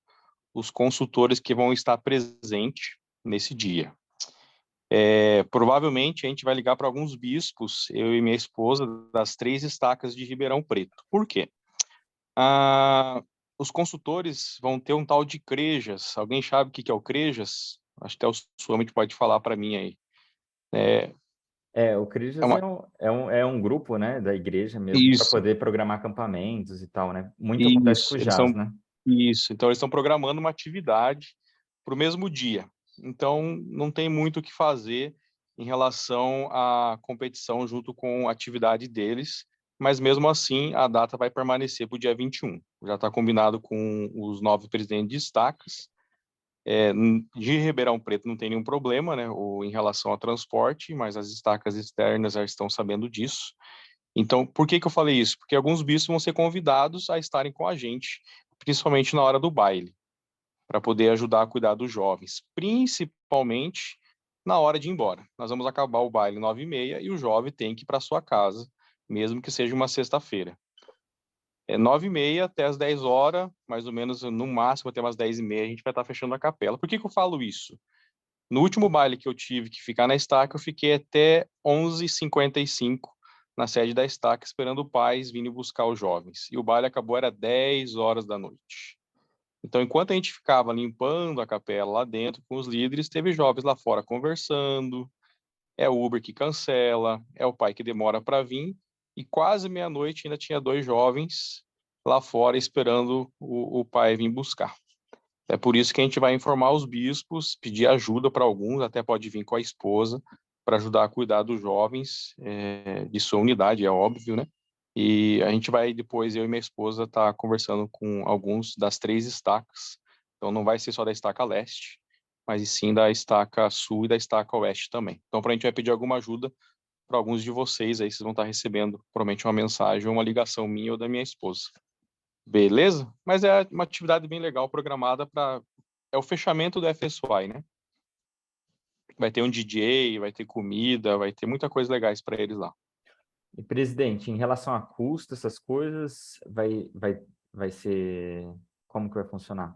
os consultores que vão estar presentes nesse dia. Provavelmente, a gente vai ligar para alguns bispos, eu e minha esposa, das 3 estacas de Ribeirão Preto. Por quê? Os consultores vão ter um tal de CREJAS. Alguém sabe o que é o CREJAS? Acho que até o Suamit pode falar para mim aí. O CRIJAS é um grupo, né, da igreja mesmo, para Isso, poder programar acampamentos e tal, né? Muito acontece com o isso. JAS, né? Isso. Então, eles estão programando uma atividade para o mesmo dia. Então, não tem muito o que fazer em relação à competição junto com a atividade deles, mas mesmo assim, a data vai permanecer para o dia 21. Já está combinado com os 9 presidentes de estacas. De Ribeirão Preto não tem nenhum problema, né, em relação ao transporte, mas as estacas externas já estão sabendo disso. Então, por que eu falei isso? Porque alguns bispos vão ser convidados a estarem com a gente, principalmente na hora do baile, para poder ajudar a cuidar dos jovens, principalmente na hora de ir embora. Nós vamos acabar o baile 9h30 e o jovem tem que ir para sua casa, mesmo que seja uma sexta-feira. 9h30 até as 10 horas, mais ou menos, no máximo até umas 10h30, a gente vai estar fechando a capela. Por que eu falo isso? No último baile que eu tive que ficar na estaca, eu fiquei até 11h55 na sede da estaca, esperando pais virem buscar os jovens. E o baile acabou, era 10 horas da noite. Então, enquanto a gente ficava limpando a capela lá dentro com os líderes, teve jovens lá fora conversando, é o Uber que cancela, é o pai que demora para vir, e quase meia-noite ainda tinha 2 jovens lá fora esperando o pai vir buscar. É por isso que a gente vai informar os bispos, pedir ajuda para alguns, até pode vir com a esposa, para ajudar a cuidar dos jovens de sua unidade, é óbvio, né? E a gente vai depois, eu e minha esposa, estar conversando com alguns das 3 estacas. Então, não vai ser só da estaca leste, mas sim da estaca sul e da estaca oeste também. Então, a gente vai pedir alguma ajuda para alguns de vocês, aí vocês vão estar recebendo, provavelmente, uma mensagem ou uma ligação minha ou da minha esposa. Beleza? Mas é uma atividade bem legal programada para... É o fechamento do FSY, né? Vai ter um DJ, vai ter comida, vai ter muita coisa legais para eles lá. E, presidente, em relação a custo, essas coisas, vai ser... Como que vai funcionar?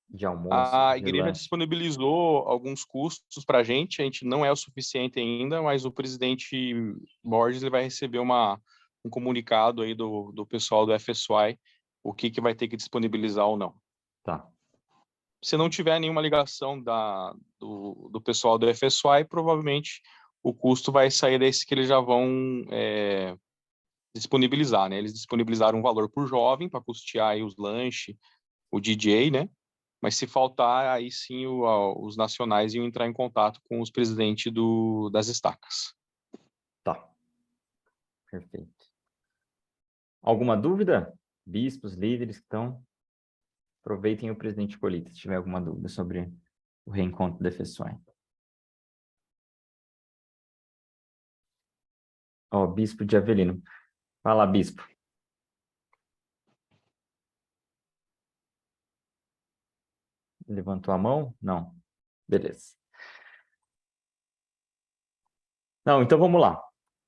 De almoço, A de igreja lanche? disponibilizou alguns custos para a gente não é o suficiente ainda, mas o presidente Borges ele vai receber um comunicado aí do pessoal do FSY, o que vai ter que disponibilizar ou não. Tá. Se não tiver nenhuma ligação do pessoal do FSY, provavelmente o custo vai sair desse que eles já vão disponibilizar, né? Eles disponibilizaram um valor por jovem para custear aí os lanches, o DJ, né? Mas se faltar, aí sim os nacionais iam entrar em contato com os presidentes das estacas. Tá. Perfeito. Alguma dúvida? Bispos, líderes que estão... Aproveitem o presidente Colita, se tiver alguma dúvida sobre o reencontro da FSY. Ó, Bispo de Avelino. Fala, Bispo. levantou a mão? Não. Beleza. Não, então vamos lá.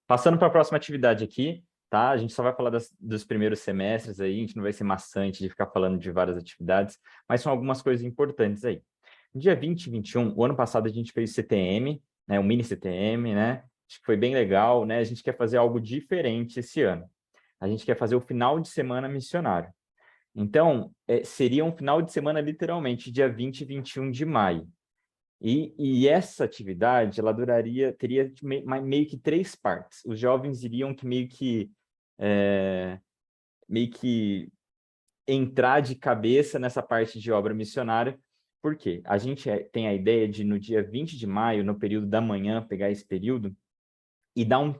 Passando para a próxima atividade aqui, tá? A gente só vai falar dos primeiros semestres aí, a gente não vai ser maçante de ficar falando de várias atividades, mas são algumas coisas importantes aí. Dia 20 e 21, o ano passado a gente fez CTM, né? Um mini CTM, né? Acho que foi bem legal, né? A gente quer fazer algo diferente esse ano. A gente quer fazer o final de semana missionário. Então, seria um final de semana, literalmente, dia 20 e 21 de maio. E essa atividade, ela teria meio que 3 partes. Os jovens iriam que meio que entrar de cabeça nessa parte de obra missionária. Por quê? A gente tem a ideia de, no dia 20 de maio, no período da manhã, pegar esse período e dar um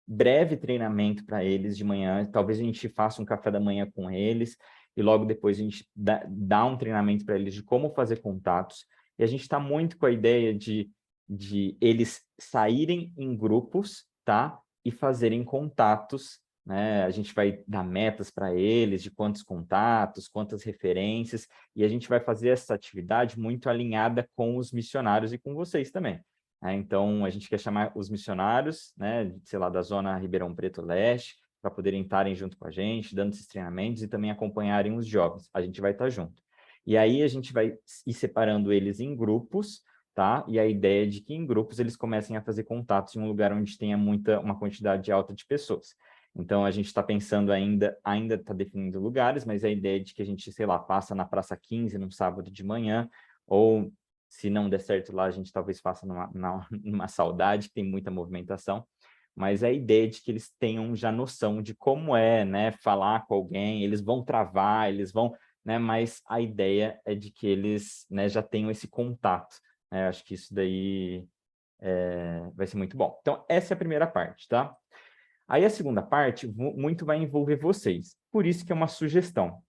breve treinamento para eles de manhã. Talvez a gente faça um café da manhã com eles e logo depois a gente dá um treinamento para eles de como fazer contatos. E a gente está muito com a ideia de eles saírem em grupos, tá? E fazerem contatos, né? A gente vai dar metas para eles de quantos contatos, quantas referências, e a gente vai fazer essa atividade muito alinhada com os missionários e com vocês também. Então, a gente quer chamar os missionários, né, sei lá, da zona Ribeirão Preto Leste, para poderem estarem junto com a gente, dando esses treinamentos e também acompanharem os jovens. A gente vai estar junto. E aí a gente vai ir separando eles em grupos, tá? E a ideia é de que em grupos eles comecem a fazer contatos em um lugar onde tenha uma quantidade alta de pessoas. Então, a gente está pensando ainda está definindo lugares, mas a ideia é de que a gente, sei lá, passa na Praça 15 num sábado de manhã, ou se não der certo lá, a gente talvez faça numa saudade, que tem muita movimentação, mas a ideia é de que eles tenham já noção de como é, né, falar com alguém, eles vão travar, eles vão, né, mas a ideia é de que eles, né, já tenham esse contato, né, acho que isso daí vai ser muito bom. Então, essa é a primeira parte, tá? Aí a segunda parte, muito vai envolver vocês, por isso que é uma sugestão.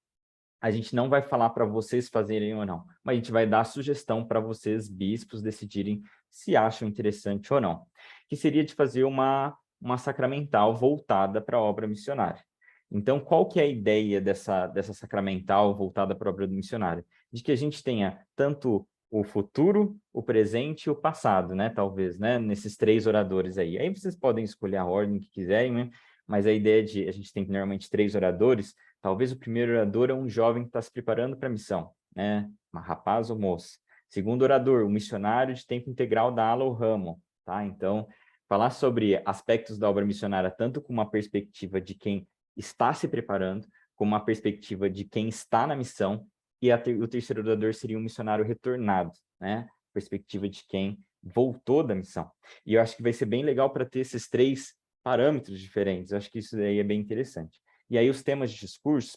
A gente não vai falar para vocês fazerem ou não, mas a gente vai dar a sugestão para vocês, bispos, decidirem se acham interessante ou não, que seria de fazer uma sacramental voltada para a obra missionária. Então, qual que é a ideia dessa sacramental voltada para a obra missionária? De que a gente tenha tanto o futuro, o presente e o passado, né? Talvez, né? Nesses 3 oradores aí. Aí vocês podem escolher a ordem que quiserem, né? Mas a ideia de a gente tem normalmente 3 oradores. Talvez o primeiro orador é um jovem que está se preparando para a missão, né? Uma rapaz ou moça. Segundo orador, um missionário de tempo integral da ala ou ramo, tá? Então, falar sobre aspectos da obra missionária, tanto com uma perspectiva de quem está se preparando, como uma perspectiva de quem está na missão, e o terceiro orador seria um missionário retornado, né? Perspectiva de quem voltou da missão. E eu acho que vai ser bem legal para ter esses 3 parâmetros diferentes. Eu acho que isso daí é bem interessante. E aí os temas de discursos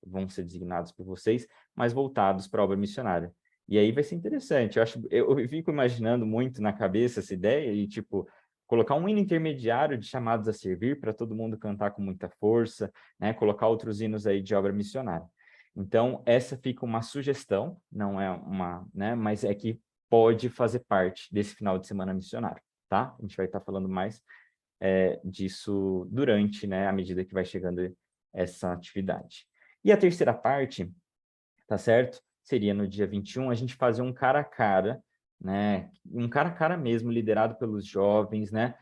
vão ser designados por vocês, mas voltados para a obra missionária. E aí vai ser interessante. Eu fico imaginando muito na cabeça essa ideia e, tipo, colocar um hino intermediário de chamados a servir para todo mundo cantar com muita força, né? Colocar outros hinos aí de obra missionária. Então, essa fica uma sugestão, não é né? Mas é que pode fazer parte desse final de semana missionário, tá? A gente vai estar falando mais disso durante, né, à medida que vai chegando essa atividade. E a terceira parte, tá certo? Seria no dia 21, a gente fazer um cara a cara, né? Um cara a cara mesmo, liderado pelos jovens, né?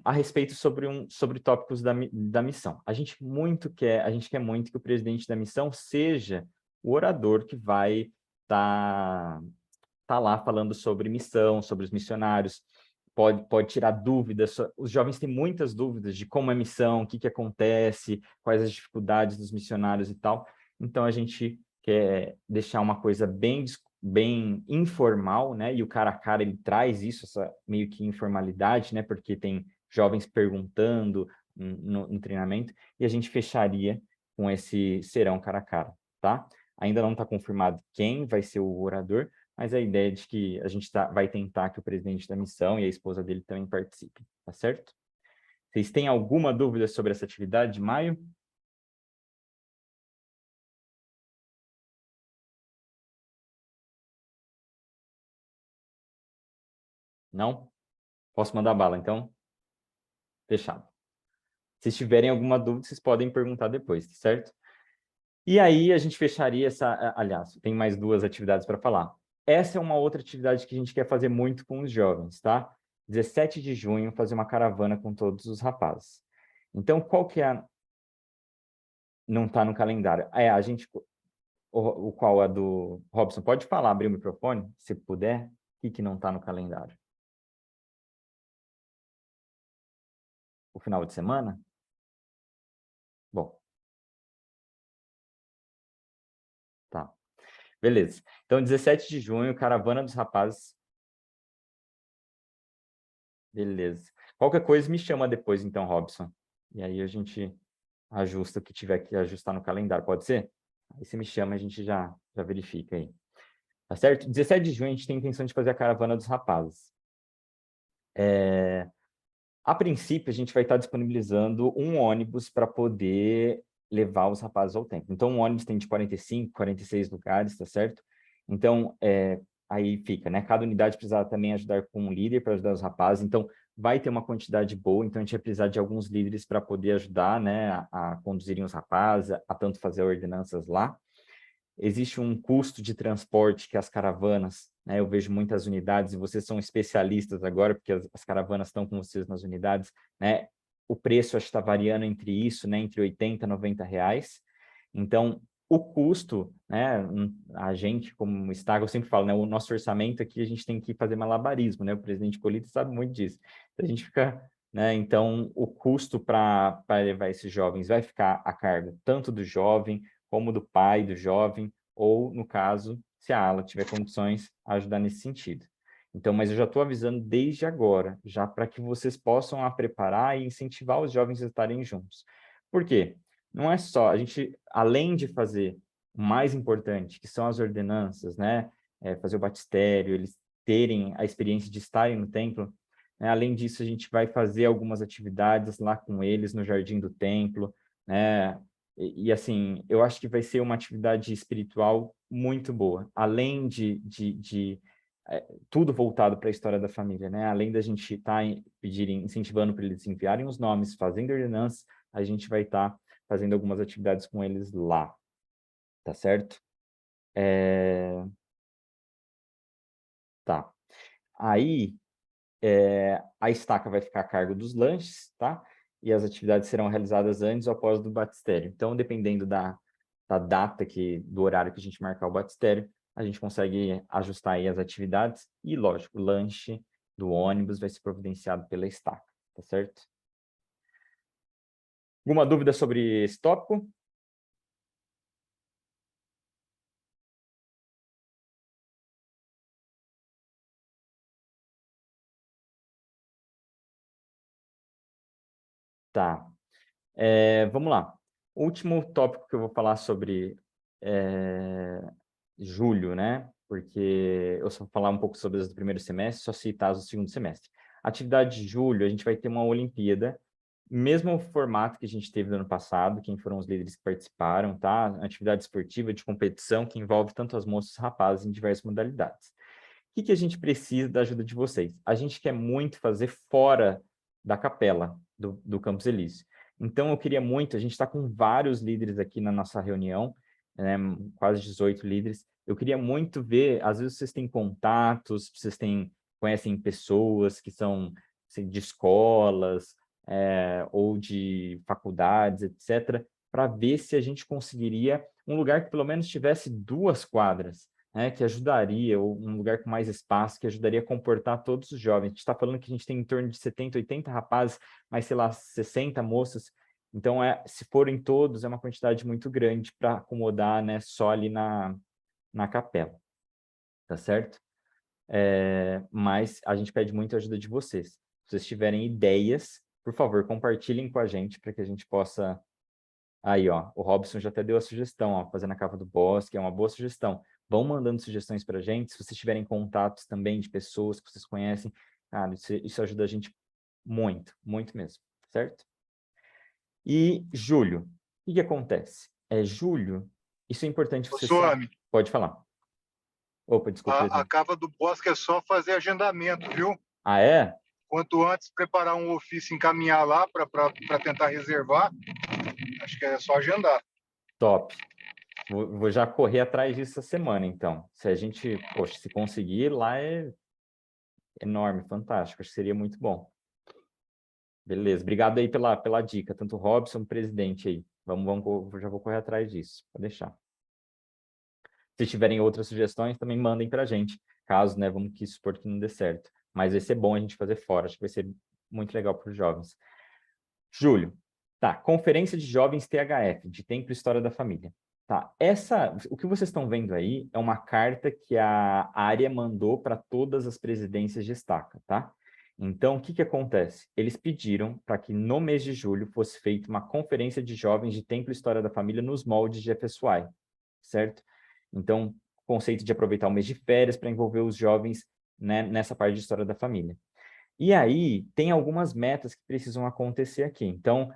A respeito sobre tópicos da missão. A gente quer muito que o presidente da missão seja o orador que vai tá lá falando sobre missão, sobre os missionários, pode tirar dúvidas. Os jovens têm muitas dúvidas de como é a missão, o que acontece, quais as dificuldades dos missionários e tal. Então, a gente quer deixar uma coisa bem informal, né? E o cara a cara, ele traz isso, essa meio que informalidade, né? Porque tem jovens perguntando no treinamento, e a gente fecharia com esse serão cara a cara, tá? Ainda não está confirmado quem vai ser o orador, mas a ideia é de que a gente vai tentar que o presidente da missão e a esposa dele também participem, tá certo? Vocês têm alguma dúvida sobre essa atividade de maio? Não? Posso mandar bala, então? Fechado. Se tiverem alguma dúvida, vocês podem perguntar depois, tá certo? E aí a gente fecharia essa... Aliás, tem mais 2 atividades para falar. Essa é uma outra atividade que a gente quer fazer muito com os jovens, tá? 17 de junho, fazer uma caravana com todos os rapazes. Então, qual que é a... Não está no calendário. A gente... O qual é do... Robson, pode falar, abrir o microfone, se puder? O que não está no calendário? O final de semana? Bom. Tá. Beleza. Então, 17 de junho, caravana dos rapazes. Beleza. Qualquer coisa me chama depois, então, Robson. E aí a gente ajusta o que tiver que ajustar no calendário, pode ser? Aí você me chama, a gente já verifica aí. Tá certo? 17 de junho a gente tem a intenção de fazer a caravana dos rapazes. A princípio, a gente vai estar disponibilizando um ônibus para poder levar os rapazes ao templo. Então, um ônibus tem de 45, 46 lugares, tá certo? Então, aí fica, né? Cada unidade precisa também ajudar com um líder para ajudar os rapazes. Então, vai ter uma quantidade boa. Então, a gente vai precisar de alguns líderes para poder ajudar, né? A conduzirem os rapazes, a tanto fazer ordenanças lá. Existe um custo de transporte que as caravanas, né? Eu vejo muitas unidades, e vocês são especialistas agora, porque as caravanas estão com vocês nas unidades, né? O preço acho que está variando entre isso, né? Entre 80 e 90 reais. Então, o custo, né? A gente, como Estado, eu sempre falo, né? O nosso orçamento aqui, a gente tem que fazer malabarismo, né? O presidente Colito sabe muito disso. A gente fica... Né? Então, o custo para levar esses jovens vai ficar a cargo tanto do jovem, como do pai do jovem, ou, no caso, se a ala tiver condições, ajudar nesse sentido. Então, mas eu já estou avisando desde agora, já para que vocês possam a preparar e incentivar os jovens a estarem juntos. Por quê? Não é só, a gente, além de fazer o mais importante, que são as ordenanças, né? Fazer o batistério, eles terem a experiência de estarem no templo, né? Além disso, a gente vai fazer algumas atividades lá com eles no jardim do templo, né? E, assim, eu acho que vai ser uma atividade espiritual muito boa, além de tudo voltado para a história da família, né? Além da gente estar incentivando para eles enviarem os nomes, fazendo ordenanças, a gente vai estar fazendo algumas atividades com eles lá, tá certo? Tá. Aí, a estaca vai ficar a cargo dos lanches, tá? E as atividades serão realizadas antes ou após do batistério. Então, dependendo da data, do horário que a gente marcar o batistério, a gente consegue ajustar aí as atividades. E, lógico, o lanche do ônibus vai ser providenciado pela estaca, tá certo? Alguma dúvida sobre esse tópico? Tá. Vamos lá. O último tópico que eu vou falar sobre julho, né? Porque eu só vou falar um pouco sobre as do primeiro semestre, só citar as do segundo semestre. Atividade de julho, a gente vai ter uma Olimpíada, mesmo formato que a gente teve no ano passado, quem foram os líderes que participaram, tá? Atividade esportiva de competição que envolve tanto as moças e rapazes em diversas modalidades. O que a gente precisa da ajuda de vocês? A gente quer muito fazer fora da capela do Campos Elísio. Então, eu queria muito, a gente está com vários líderes aqui na nossa reunião, né, quase 18 líderes. Eu queria muito ver, às vezes vocês têm contatos, vocês conhecem pessoas que são assim, de escolas ou de faculdades, etc., para ver se a gente conseguiria um lugar que pelo menos tivesse 2 quadras, né, que ajudaria, ou um lugar com mais espaço, que ajudaria a comportar todos os jovens. A gente está falando que a gente tem em torno de 70, 80 rapazes, mas, sei lá, 60 moças. Então, se forem todos, é uma quantidade muito grande para acomodar, né, só ali na capela. Tá certo? Mas a gente pede muito a ajuda de vocês. Se vocês tiverem ideias, por favor, compartilhem com a gente para que a gente possa... Aí, ó, o Robson já até deu a sugestão, ó, fazer na Cava do Bosque, é uma boa sugestão. Vão mandando sugestões para a gente, se vocês tiverem contatos também de pessoas que vocês conhecem, cara, isso ajuda a gente muito, muito mesmo, certo? E julho, o que acontece? Julho, isso é importante você saber. Pode falar. Opa, desculpa. A Cava do Bosque é só fazer agendamento, viu? Ah, é? Quanto antes preparar um ofício e encaminhar lá para tentar reservar, acho que é só agendar. Top. Vou já correr atrás disso essa semana, então. Se a gente, poxa, se conseguir, lá é enorme, fantástico. Acho que seria muito bom. Beleza, obrigado aí pela dica, tanto o Robson, presidente aí. Já vou correr atrás disso, pode deixar. Se tiverem outras sugestões, também mandem para a gente, caso, né, vamos que supor que não dê certo. Mas vai ser bom a gente fazer fora, acho que vai ser muito legal para os jovens. Júlio, tá, Conferência de Jovens THF, de Tempo e História da Família. Tá, o que vocês estão vendo aí é uma carta que a área mandou para todas as presidências de estaca, tá? Então, o que que acontece? Eles pediram para que no mês de julho fosse feita uma conferência de jovens de Tempo e História da Família nos moldes de FSY, certo? Então, o conceito de aproveitar o mês de férias para envolver os jovens, né, nessa parte de História da Família. E aí, tem algumas metas que precisam acontecer aqui. Então,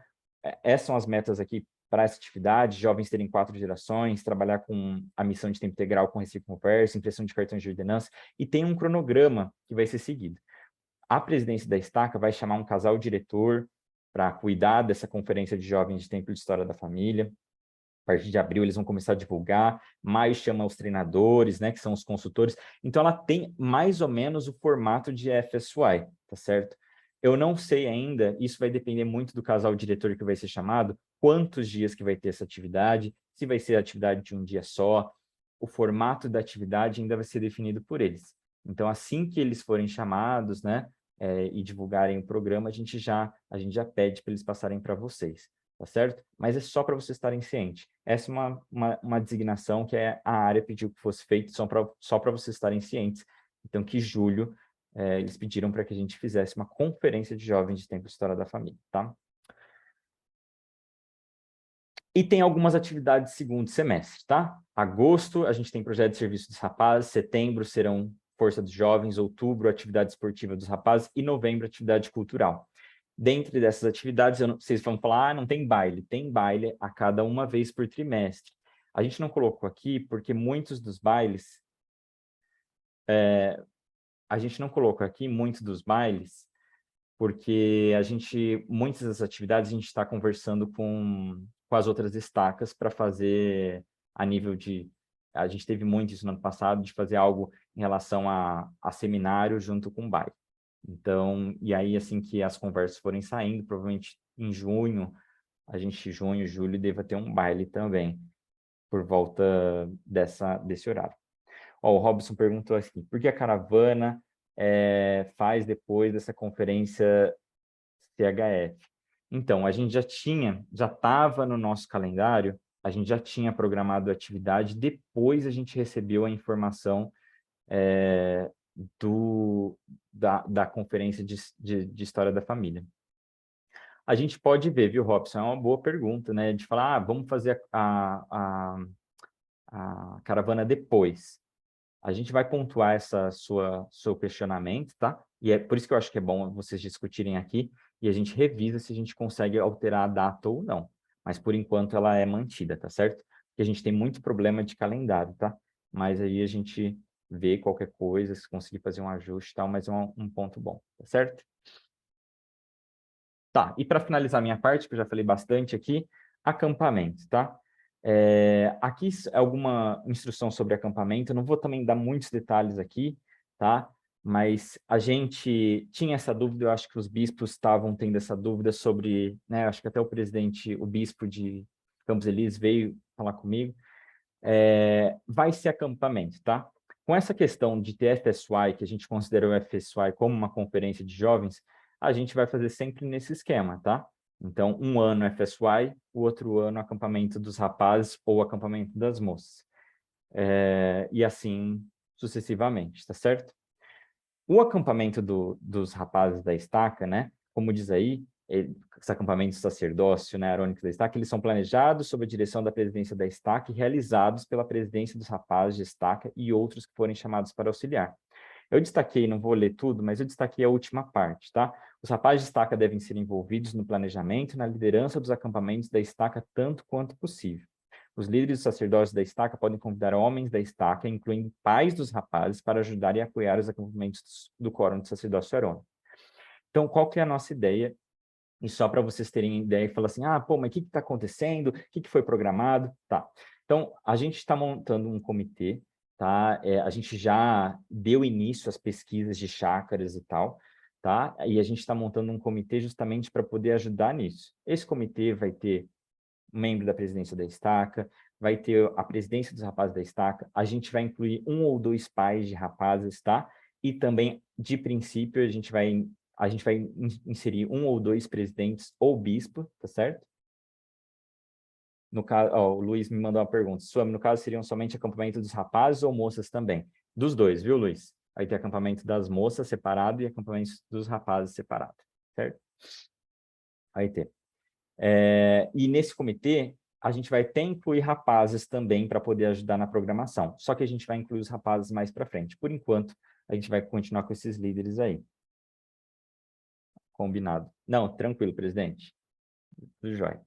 essas são as metas aqui para essa atividade: jovens terem 4 gerações, trabalhar com a missão de tempo integral com Recife Conversa, impressão de cartões de ordenança, e tem um cronograma que vai ser seguido. A presidência da estaca vai chamar um casal diretor para cuidar dessa conferência de jovens de tempo de história da família. A partir de abril eles vão começar a divulgar, maio chama os treinadores, né, que são os consultores. Então ela tem mais ou menos o formato de FSY, tá certo? Eu não sei ainda, isso vai depender muito do casal diretor que vai ser chamado, quantos dias que vai ter essa atividade, se vai ser atividade de um dia só, o formato da atividade ainda vai ser definido por eles. Então, assim que eles forem chamados, né, e divulgarem o programa, a gente já pede para eles passarem para vocês, tá certo? Mas é só para vocês estarem cientes. Essa é uma designação que a área pediu que fosse feita só para vocês estarem cientes. Então, que julho eles pediram para que a gente fizesse uma conferência de jovens de tempo e história da família, tá? E tem algumas atividades de segundo semestre, tá? Agosto, a gente tem projeto de serviço dos rapazes, setembro serão Força dos Jovens, outubro, atividade esportiva dos rapazes e novembro, atividade cultural. Dentre dessas atividades, vocês vão falar, não tem baile. Tem baile a cada uma vez por trimestre. A gente não colocou aqui porque muitos dos bailes... a gente não colocou aqui muitos dos bailes porque muitas das atividades a gente está conversando com as outras estacas para fazer a nível de... A gente teve muito isso no ano passado, de fazer algo em relação a seminário junto com o baile. Então, e aí, assim que as conversas forem saindo, provavelmente em junho, junho, julho, deva ter um baile também, por volta desse horário. Ó, o Robson perguntou aqui, por que a caravana faz depois dessa conferência CHF? Então, a gente já estava no nosso calendário, a gente já tinha programado a atividade, depois a gente recebeu a informação da conferência de História da Família. A gente pode ver, viu, Robson? É uma boa pergunta, né? De falar, vamos fazer a caravana depois. A gente vai pontuar seu questionamento, tá? E é por isso que eu acho que é bom vocês discutirem aqui e a gente revisa se a gente consegue alterar a data ou não. Mas, por enquanto, ela é mantida, tá certo? Porque a gente tem muito problema de calendário, tá? Mas aí a gente vê qualquer coisa, se conseguir fazer um ajuste e tal, mas é um ponto bom, tá certo? Tá, e para finalizar a minha parte, que eu já falei bastante aqui, acampamento, tá? Aqui é alguma instrução sobre acampamento, eu não vou também dar muitos detalhes aqui, tá? Mas a gente tinha essa dúvida, eu acho que os bispos estavam tendo essa dúvida sobre, né? Acho que até o bispo de Campos Elíseos veio falar comigo. Vai ser acampamento, tá? Com essa questão de ter FSY, que a gente considera o FSY como uma conferência de jovens, a gente vai fazer sempre nesse esquema, tá? Então, um ano FSY, o outro ano acampamento dos rapazes ou acampamento das moças. E assim sucessivamente, tá certo? O acampamento dos rapazes da estaca, né? Como diz aí, esse acampamento sacerdócio, né, arônico da estaca, eles são planejados sob a direção da presidência da estaca e realizados pela presidência dos rapazes de estaca e outros que forem chamados para auxiliar. Eu destaquei, não vou ler tudo, mas eu destaquei a última parte, tá? Os rapazes de estaca devem ser envolvidos no planejamento e na liderança dos acampamentos da estaca tanto quanto possível. Os líderes dos sacerdócios da estaca podem convidar homens da estaca, incluindo pais dos rapazes, para ajudar e apoiar os acampamentos do quórum de sacerdócio arônico. Então, qual que é a nossa ideia? E só para vocês terem ideia e falar assim, pô, mas o que está acontecendo? O que foi programado? Tá. Então, a gente está montando um comitê, tá? A gente já deu início às pesquisas de chácaras e tal, tá? E a gente está montando um comitê justamente para poder ajudar nisso. Esse comitê vai ter um membro da presidência da Estaca, vai ter a presidência dos rapazes da Estaca, a gente vai incluir 1 ou 2 pais de rapazes, tá? E também, de princípio, a gente vai inserir 1 ou 2 presidentes ou bispo, tá certo? No caso, o Luiz me mandou uma pergunta. Suami, no caso, seriam somente acampamento dos rapazes ou moças também? Dos dois, viu, Luiz? Vai ter acampamento das moças separado e acampamento dos rapazes separado, certo? Vai ter. E nesse comitê, a gente vai até incluir rapazes também para poder ajudar na programação. Só que a gente vai incluir os rapazes mais para frente. Por enquanto, a gente vai continuar com esses líderes aí. Combinado. Não, tranquilo, presidente. Tudo jóia.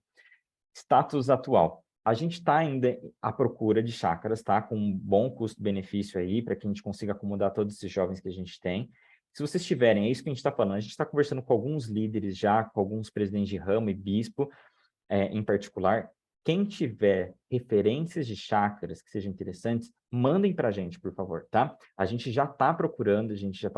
Status atual. A gente está ainda à procura de chácaras, tá? Com um bom custo-benefício aí, para que a gente consiga acomodar todos esses jovens que a gente tem. Se vocês tiverem, é isso que a gente está falando, a gente está conversando com alguns líderes já, com alguns presidentes de ramo e bispo, em particular. Quem tiver referências de chácaras que sejam interessantes, mandem para a gente, por favor, tá? A gente já está procurando, a gente já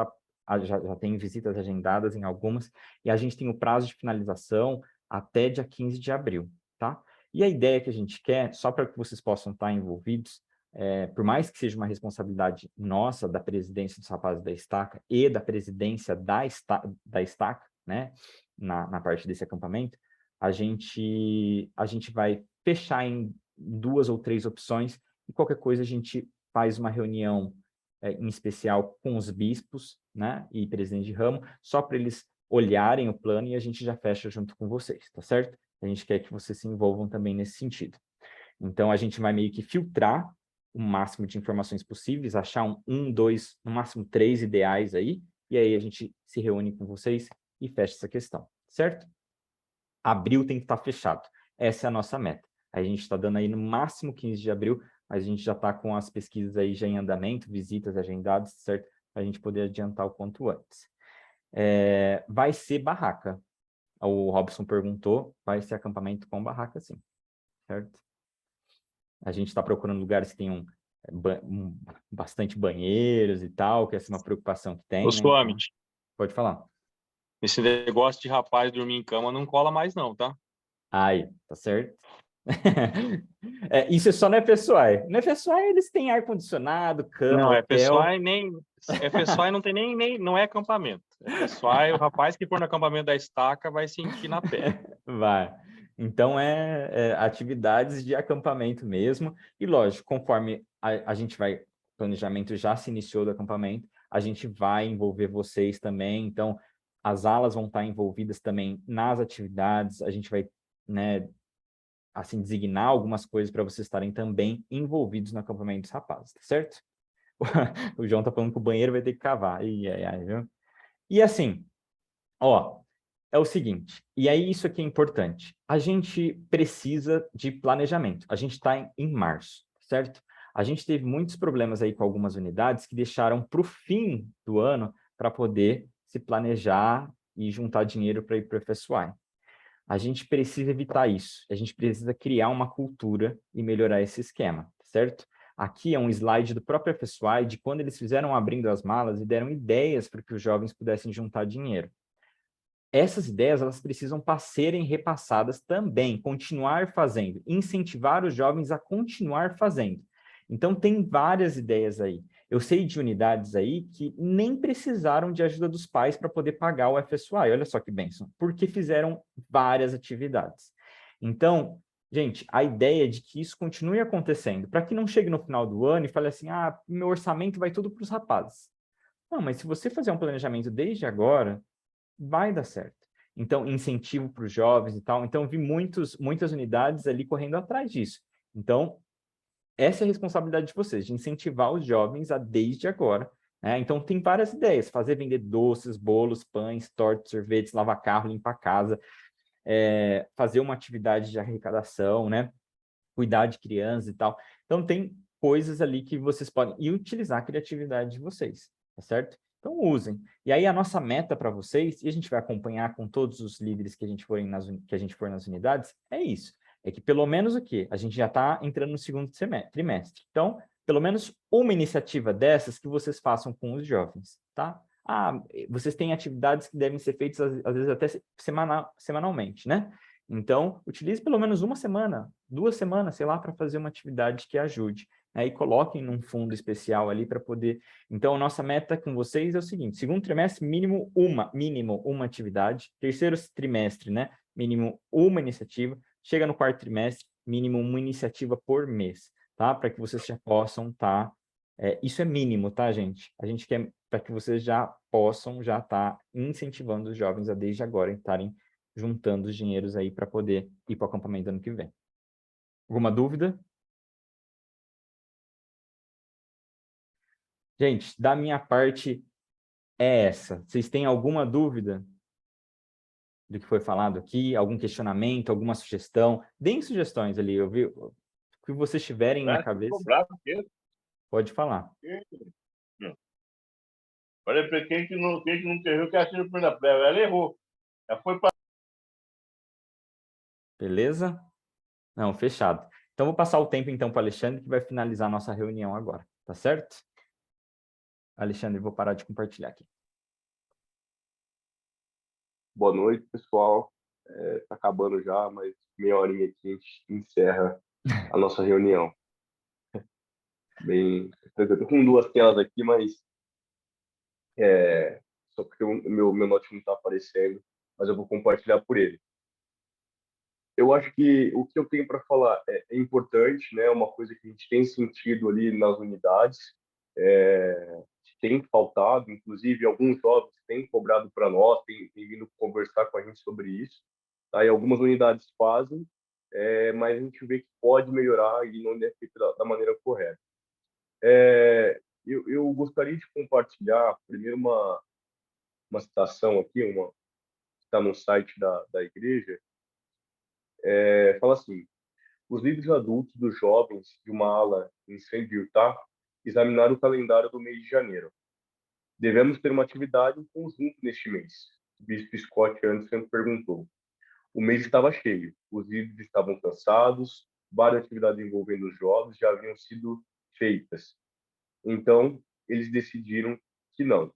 tem visitas agendadas em algumas, e a gente tem o prazo de finalização até dia 15 de abril. Tá? E a ideia que a gente quer, só para que vocês possam estar envolvidos, por mais que seja uma responsabilidade nossa, da presidência dos rapazes da Estaca e da presidência da Estaca, né, na parte desse acampamento, a gente vai fechar em 2 ou 3 opções, e qualquer coisa a gente faz uma reunião em especial com os bispos, né, e presidente de ramo, só para eles olharem o plano e a gente já fecha junto com vocês, tá certo? A gente quer que vocês se envolvam também nesse sentido. Então, a gente vai meio que filtrar o máximo de informações possíveis, achar 1, 2, no máximo 3 ideais aí, e aí a gente se reúne com vocês e fecha essa questão, certo? Abril tem que estar fechado. Essa é a nossa meta. A gente está dando aí no máximo 15 de abril, mas a gente já está com as pesquisas aí já em andamento, visitas agendadas, certo? Para a gente poder adiantar o quanto antes. Vai ser barraca. O Robson perguntou, vai ser acampamento com barraca, sim, certo? A gente está procurando lugares que tenham bastante banheiros e tal, que essa é uma preocupação que tem, Ô, né? Suami, Então, pode falar. esse negócio de rapaz dormir em cama não cola mais não, tá? Aí, tá certo? Isso é só na FSUAI. Na FSUAI eles têm ar-condicionado, cama, Não, hotel. FSUAI não tem nem não é acampamento. FSUAI, o rapaz que for no acampamento da Estaca vai sentir na pele. Vai. Então, atividades de acampamento mesmo. E, lógico, conforme a gente vai, o planejamento já se iniciou do acampamento, a gente vai envolver vocês também. Então, as alas vão estar envolvidas também nas atividades. A gente vai, né, assim, designar algumas coisas para vocês estarem também envolvidos no acampamento dos rapazes, tá certo? O João tá falando que o banheiro vai ter que cavar. Viu? E assim, ó, é o seguinte, e aí isso aqui é importante. A gente precisa de planejamento. A gente está em março, certo? A gente teve muitos problemas aí com algumas unidades que deixaram para o fim do ano para poder se planejar e juntar dinheiro para ir para o FSUAI. A gente precisa evitar isso. A gente precisa criar uma cultura e melhorar esse esquema, certo? Aqui é um slide do próprio FSUAI de quando eles fizeram abrindo as malas e deram ideias para que os jovens pudessem juntar dinheiro. Essas ideias, elas precisam serem repassadas também, continuar fazendo, incentivar os jovens a continuar fazendo. Então, tem várias ideias aí. Eu sei de unidades aí que nem precisaram de ajuda dos pais para poder pagar o FSUAI. Olha só que bênção, porque fizeram várias atividades. Então, gente, a ideia é de que isso continue acontecendo, para que não chegue no final do ano e fale assim, meu orçamento vai tudo para os rapazes. Não, mas se você fazer um planejamento desde agora, vai dar certo. Então, incentivo para os jovens e tal. Então, vi muitas unidades ali correndo atrás disso. Então, essa é a responsabilidade de vocês, de incentivar os jovens a desde agora. Né? Então, tem várias ideias. Fazer vender doces, bolos, pães, tortas, sorvetes, lavar carro, limpar casa, fazer uma atividade de arrecadação, né? Cuidar de crianças e tal. Então, tem coisas ali que vocês podem... E utilizar a criatividade de vocês, tá certo? Então, usem. E aí, a nossa meta para vocês, e a gente vai acompanhar com todos os líderes que a gente for nas unidades, é isso. é que pelo menos o quê? A gente já está entrando no segundo trimestre. Então, pelo menos uma iniciativa dessas que vocês façam com os jovens, tá? Ah, vocês têm atividades que devem ser feitas, às vezes, até semanalmente, né? Então, utilize pelo menos uma semana, 2 semanas, sei lá, para fazer uma atividade que ajude. Aí coloquem num fundo especial ali para poder... Então, a nossa meta com vocês é o seguinte, segundo trimestre, mínimo uma atividade. Terceiro trimestre, né? Mínimo uma iniciativa. Chega no quarto trimestre, mínimo uma iniciativa por mês, tá? Para que vocês já possam estar... isso é mínimo, tá, gente? A gente quer para que vocês já possam já estar incentivando os jovens a desde agora estarem juntando os dinheiros aí para poder ir para o acampamento ano que vem. Alguma dúvida? Gente, da minha parte é essa. Vocês têm alguma dúvida do que foi falado aqui? Algum questionamento, alguma sugestão? Deem sugestões ali. Eu vi o que vocês tiverem na cabeça. Pode falar. Olha, para quem que não teve que assistir o primeiro pré, ela errou. Ela foi para... Beleza? Não, fechado. Então, vou passar o tempo, então, para o Alexandre, que vai finalizar a nossa reunião agora. Tá certo? Alexandre, vou parar de compartilhar aqui. Boa noite, pessoal. Tá acabando já, mas meia horinha aqui a gente encerra a nossa reunião. Bem, eu tô com 2 telas aqui, mas só porque o meu notebook não está aparecendo, mas eu vou compartilhar por ele. Eu acho que o que eu tenho para falar é importante, né? Uma coisa que a gente tem sentido ali nas unidades, tem faltado, inclusive alguns jovens têm cobrado para nós, têm vindo conversar com a gente sobre isso. Tá? E algumas unidades fazem, mas a gente vê que pode melhorar e não é feito da maneira correta. Eu gostaria de compartilhar primeiro uma citação aqui, que está no site da igreja, fala assim: os líderes adultos dos jovens de uma ala em St. Utah examinaram o calendário do mês de janeiro. Devemos ter uma atividade em conjunto neste mês. O bispo Scott Anderson perguntou. O mês estava cheio, os líderes estavam cansados, várias atividades envolvendo os jovens já haviam sido feitas. Então, eles decidiram que não.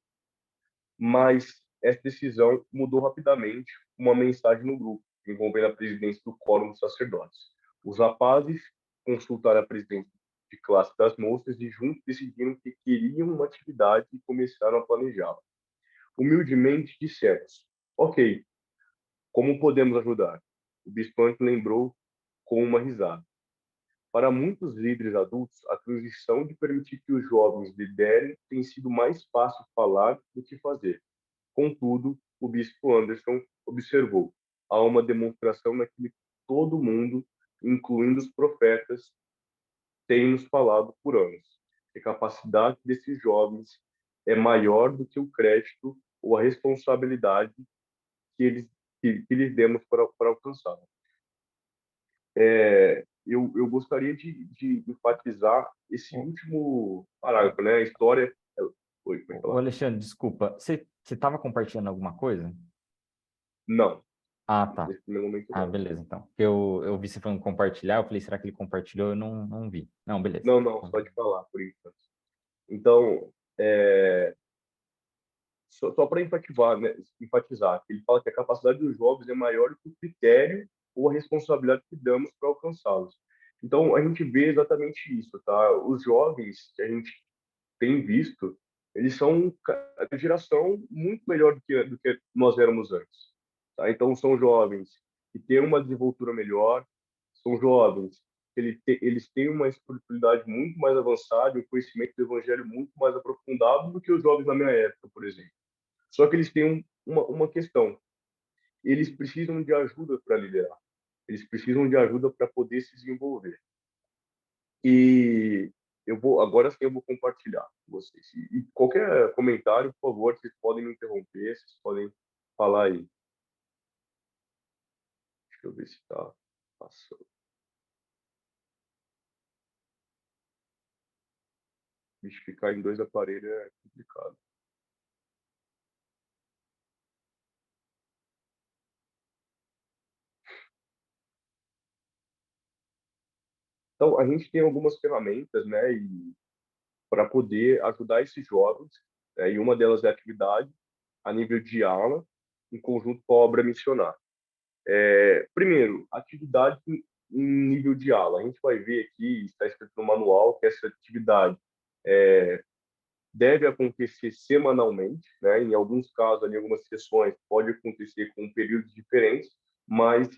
Mas essa decisão mudou rapidamente com uma mensagem no grupo, envolvendo a presidência do Quórum dos Sacerdotes. Os rapazes consultaram a presidente de classe das moças e juntos decidiram que queriam uma atividade e começaram a planejá-la. Humildemente dissemos: ok, como podemos ajudar? O bispo Anton lembrou com uma risada. Para muitos líderes adultos, a transição de permitir que os jovens liderem tem sido mais fácil falar do que fazer. Contudo, o bispo Anderson observou: há uma demonstração naquilo que todo mundo, incluindo os profetas, tem nos falado por anos. A capacidade desses jovens é maior do que o crédito ou a responsabilidade que lhes demos para alcançar. Eu gostaria de enfatizar esse último parágrafo, né? A história... Oi, pode falar. Ô, Alexandre, desculpa. Você estava compartilhando alguma coisa? Não. Ah, tá. Nesse primeiro momento, Ah, não. beleza, então. Eu vi você falando compartilhar, eu falei, será que ele compartilhou? Eu não vi. Não, beleza. Não, só de falar, por enquanto. Então, só para enfatizar, né, ele fala que a capacidade dos jovens é maior do que o critério ou a responsabilidade que damos para alcançá-los. Então, a gente vê exatamente isso, tá? Os jovens que a gente tem visto, eles são a geração muito melhor do que nós éramos antes, tá? Então, são jovens que têm uma desenvoltura melhor, são jovens que eles têm uma espiritualidade muito mais avançada, um conhecimento do evangelho muito mais aprofundado do que os jovens da minha época, por exemplo. Só que eles têm uma questão. Eles precisam de ajuda para liderar. Eles precisam de ajuda para poder se desenvolver. E agora sim eu vou compartilhar com vocês. E qualquer comentário, por favor, vocês podem me interromper, vocês podem falar aí. Deixa eu ver se está passando. Bicho, ficar em 2 aparelhos é complicado. Então, a gente tem algumas ferramentas, né, para poder ajudar esses jovens, né, e uma delas é a atividade a nível de aula, em conjunto com a obra missionária. Primeiro, atividade em nível de aula. A gente vai ver aqui, está escrito no manual, que essa atividade deve acontecer semanalmente, né? Em alguns casos, em algumas sessões, pode acontecer com períodos diferentes, mas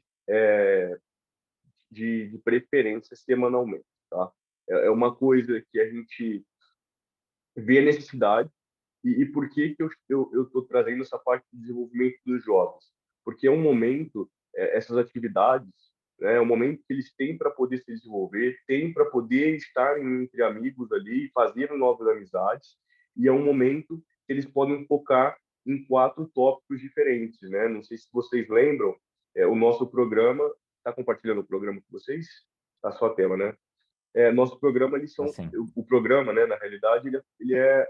de preferência semanalmente, tá? É uma coisa que a gente vê a necessidade. E por que eu estou trazendo essa parte de desenvolvimento dos jovens? Porque é um momento, essas atividades, né, é um momento que eles têm para poder se desenvolver, têm para poder estar entre amigos ali, fazer novas amizades, e é um momento que eles podem focar em 4 tópicos diferentes, né? Não sei se vocês lembram, o nosso programa, está compartilhando o programa com vocês? Está só a tela, né? Nosso programa, eles são, Assim. o programa, né, na realidade, ele é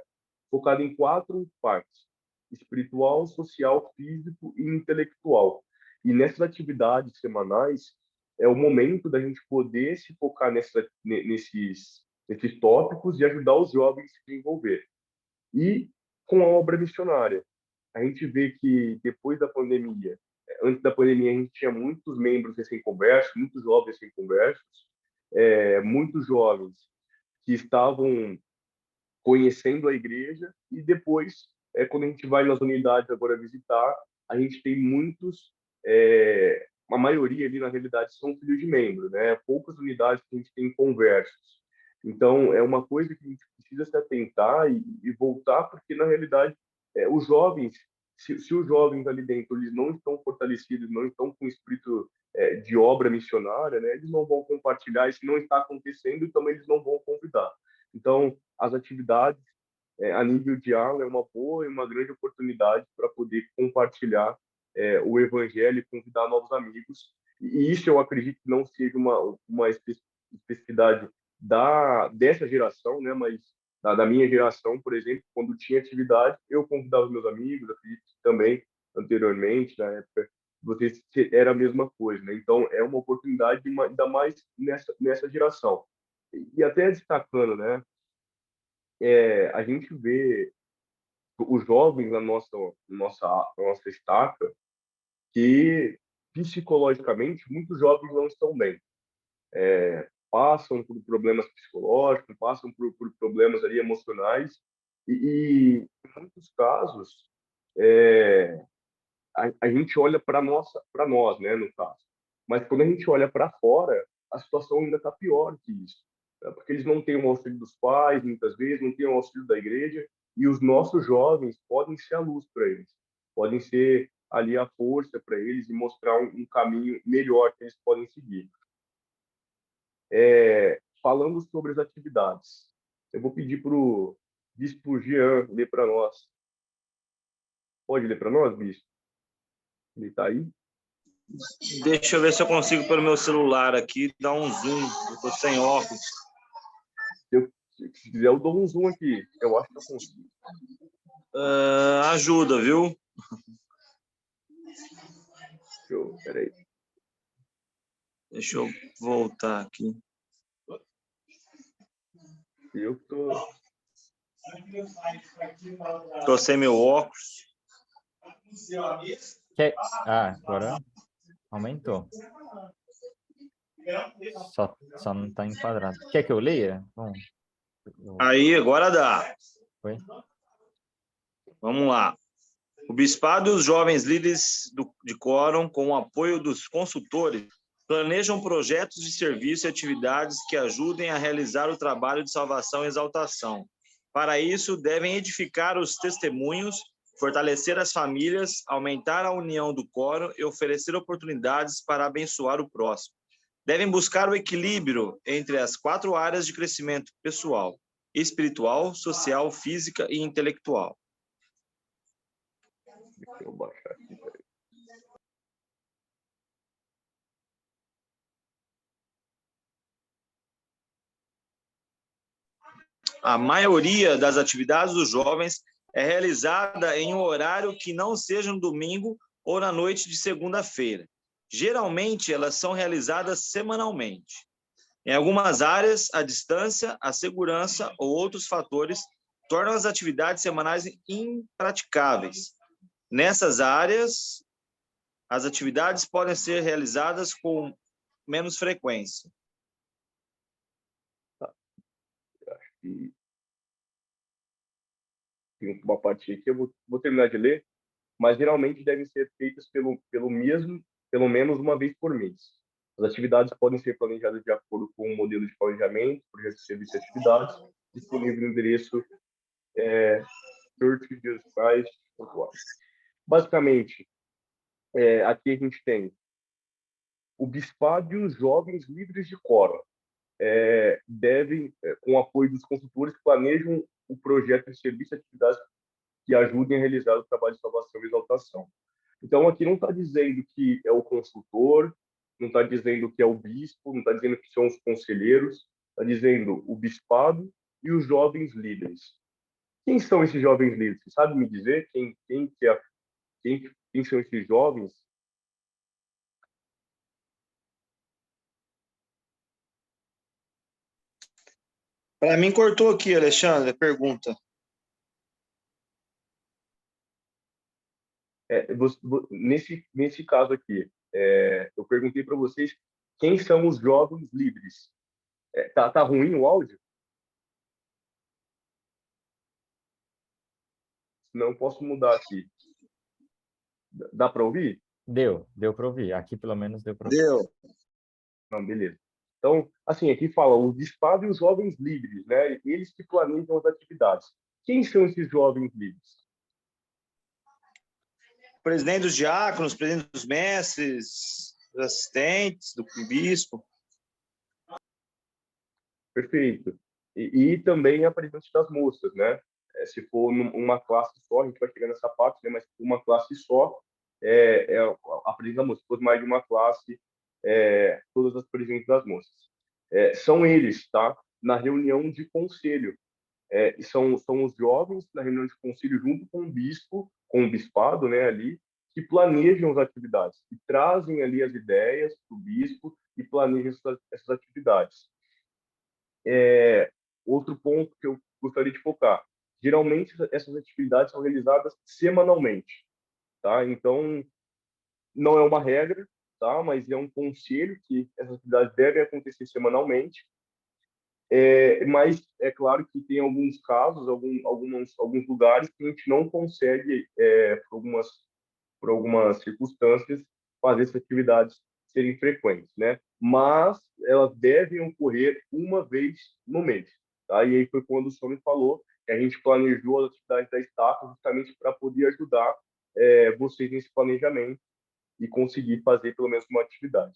focado em 4 partes: espiritual, social, físico e intelectual. E nessas atividades semanais, é o momento da gente poder se focar nesses tópicos e ajudar os jovens a se desenvolver. E com a obra missionária, a gente vê que depois da pandemia, antes da pandemia, a gente tinha muitos membros recém-conversos, muitos jovens recém-conversos, muitos jovens que estavam conhecendo a igreja, e depois, quando a gente vai nas unidades agora visitar, a gente tem muitos, a maioria ali na realidade são filhos de membro, né? Poucas unidades que a gente tem conversos. Então, é uma coisa que a gente precisa se atentar e voltar, porque na realidade, os jovens, se os jovens ali dentro eles não estão fortalecidos, não estão com o espírito de obra missionária, né? Eles não vão compartilhar, isso não está acontecendo, e também eles não vão convidar. Então, as atividades a nível de aula é uma boa e uma grande oportunidade para poder compartilhar o evangelho e convidar novos amigos. E isso eu acredito que não seja uma especificidade dessa geração, né? Mas da minha geração, por exemplo, quando tinha atividade, eu convidava meus amigos, acredito que também anteriormente, na época, era a mesma coisa, né? Então, é uma oportunidade, ainda mais nessa geração. E até destacando, né? A gente vê os jovens na nossa estaca que, psicologicamente, muitos jovens não estão bem. Passam por problemas psicológicos, passam por problemas ali emocionais, e em muitos casos, a gente olha para nós, né, no caso. Mas quando a gente olha para fora, a situação ainda está pior que isso, né? Porque eles não têm o auxílio dos pais, muitas vezes, não têm o auxílio da igreja, e os nossos jovens podem ser a luz para eles, podem ser ali a força para eles e mostrar um caminho melhor que eles podem seguir. Falando sobre as atividades, eu vou pedir para o Bispo Jean ler para nós. Pode ler para nós, Bispo? Ele está aí? Deixa eu ver se eu consigo pelo meu celular aqui dar um zoom. Eu estou sem óculos. Se quiser, eu dou um zoom aqui. Eu acho que eu consigo. Ajuda, viu? Peraí. Deixa eu voltar aqui. Eu tô sem meu óculos. Agora aumentou. Só não está enquadrado. Quer que eu leia? Bom, Aí, agora dá. Foi? Vamos lá. O Bispado e os jovens líderes de quórum, com o apoio dos consultores, planejam projetos de serviço e atividades que ajudem a realizar o trabalho de salvação e exaltação. Para isso, devem edificar os testemunhos, fortalecer as famílias, aumentar a união do quórum e oferecer oportunidades para abençoar o próximo. Devem buscar o equilíbrio entre as 4 áreas de crescimento pessoal, espiritual, social, física e intelectual. Deixa eu baixar aqui, peraí. A maioria das atividades dos jovens é realizada em um horário que não seja no domingo ou na noite de segunda-feira. Geralmente, elas são realizadas semanalmente. Em algumas áreas, a distância, a segurança ou outros fatores tornam as atividades semanais impraticáveis. Nessas áreas, as atividades podem ser realizadas com menos frequência. E tem uma parte aqui, eu vou terminar de ler, mas geralmente devem ser feitas pelo menos uma vez por mês. As atividades podem ser planejadas de acordo com o modelo de planejamento, projeto de serviço e atividades, disponível no endereço churchjusprice.org. Basicamente, aqui a gente tem o bispado e os jovens líderes de quórum. Devem, com o apoio dos consultores, planejam o projeto de serviço e atividades que ajudem a realizar o trabalho de salvação e exaltação. Então, aqui não está dizendo que é o consultor, não está dizendo que é o bispo, não está dizendo que são os conselheiros, está dizendo o bispado e os jovens líderes. Quem são esses jovens líderes? Você sabe me dizer quem são esses jovens? Para mim, cortou aqui, Alexandre, a pergunta. Nesse caso aqui, eu perguntei para vocês quem são os jovens líderes. Tá ruim o áudio? Não posso mudar aqui. Dá para ouvir? Deu para ouvir. Aqui, pelo menos, deu para ouvir. Deu. Não, beleza. Então, assim, aqui fala o bispado e os jovens líderes, né? Eles que planejam as atividades. Quem são esses jovens líderes? Presidente dos diáconos, presidente dos mestres, os assistentes do bispo. Perfeito. E também a presidente das moças, né? Se for uma classe só, a gente vai chegar nessa parte, né? Mas uma classe só a presidente da moça. Se for mais de uma classe, todas as presidentes das moças. São eles, tá? Na reunião de conselho. São os jovens na reunião de conselho junto com o bispo, com o bispado, né, ali, que planejam as atividades, que trazem ali as ideias para o bispo e planejam essas atividades. Outro ponto que eu gostaria de focar. Geralmente, essas atividades são realizadas semanalmente, tá? Então, não é uma regra, tá? Mas é um conselho que essas atividades devem acontecer semanalmente. Mas é claro que tem alguns casos, alguns lugares que a gente não consegue, por algumas circunstâncias, fazer essas atividades serem frequentes, né? Mas elas devem ocorrer uma vez no mês, tá? E aí foi quando o senhor me falou que a gente planejou as atividades da estafa justamente para poder ajudar vocês nesse planejamento e conseguir fazer pelo menos uma atividade.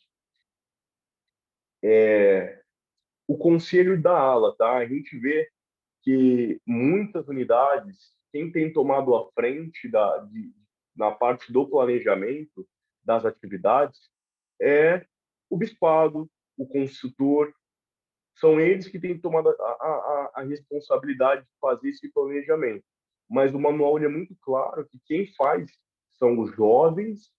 O conselho da ala, tá? A gente vê que muitas unidades, quem tem tomado a frente na parte do planejamento das atividades é o bispado, o consultor. São eles que têm tomado a responsabilidade de fazer esse planejamento. Mas o manual é muito claro que quem faz são os jovens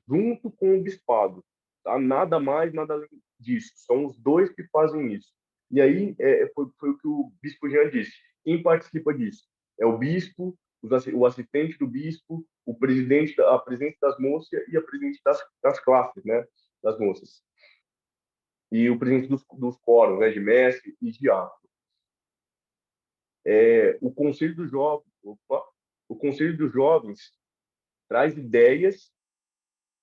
junto com o bispado. Tá? Nada mais, nada além disso. São os dois que fazem isso. E aí foi o que o bispo Jean disse. Quem participa disso? É o bispo, o assistente do bispo, a presidente das moças e a presidente das classes, né? Das moças. E o presidente dos quóruns, né? De mestre e diácono. O Conselho dos Jovens traz ideias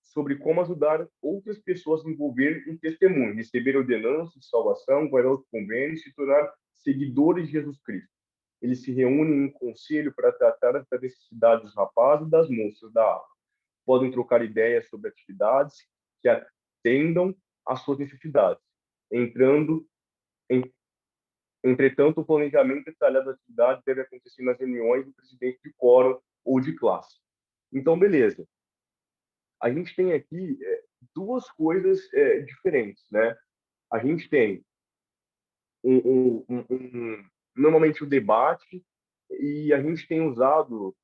sobre como ajudar outras pessoas a envolver em testemunho, receber ordenança de salvação, guardar os convênios e se tornar seguidores de Jesus Cristo. Eles se reúnem em conselho para tratar da necessidade dos rapazes e das moças da ala. Podem trocar ideias sobre atividades que atendam às suas necessidades. Entretanto, o planejamento detalhado da atividade deve acontecer nas reuniões do presidente de quórum ou de classe. Então, beleza. A gente tem aqui duas coisas diferentes, né? A gente tem normalmente o debate e a gente tem usado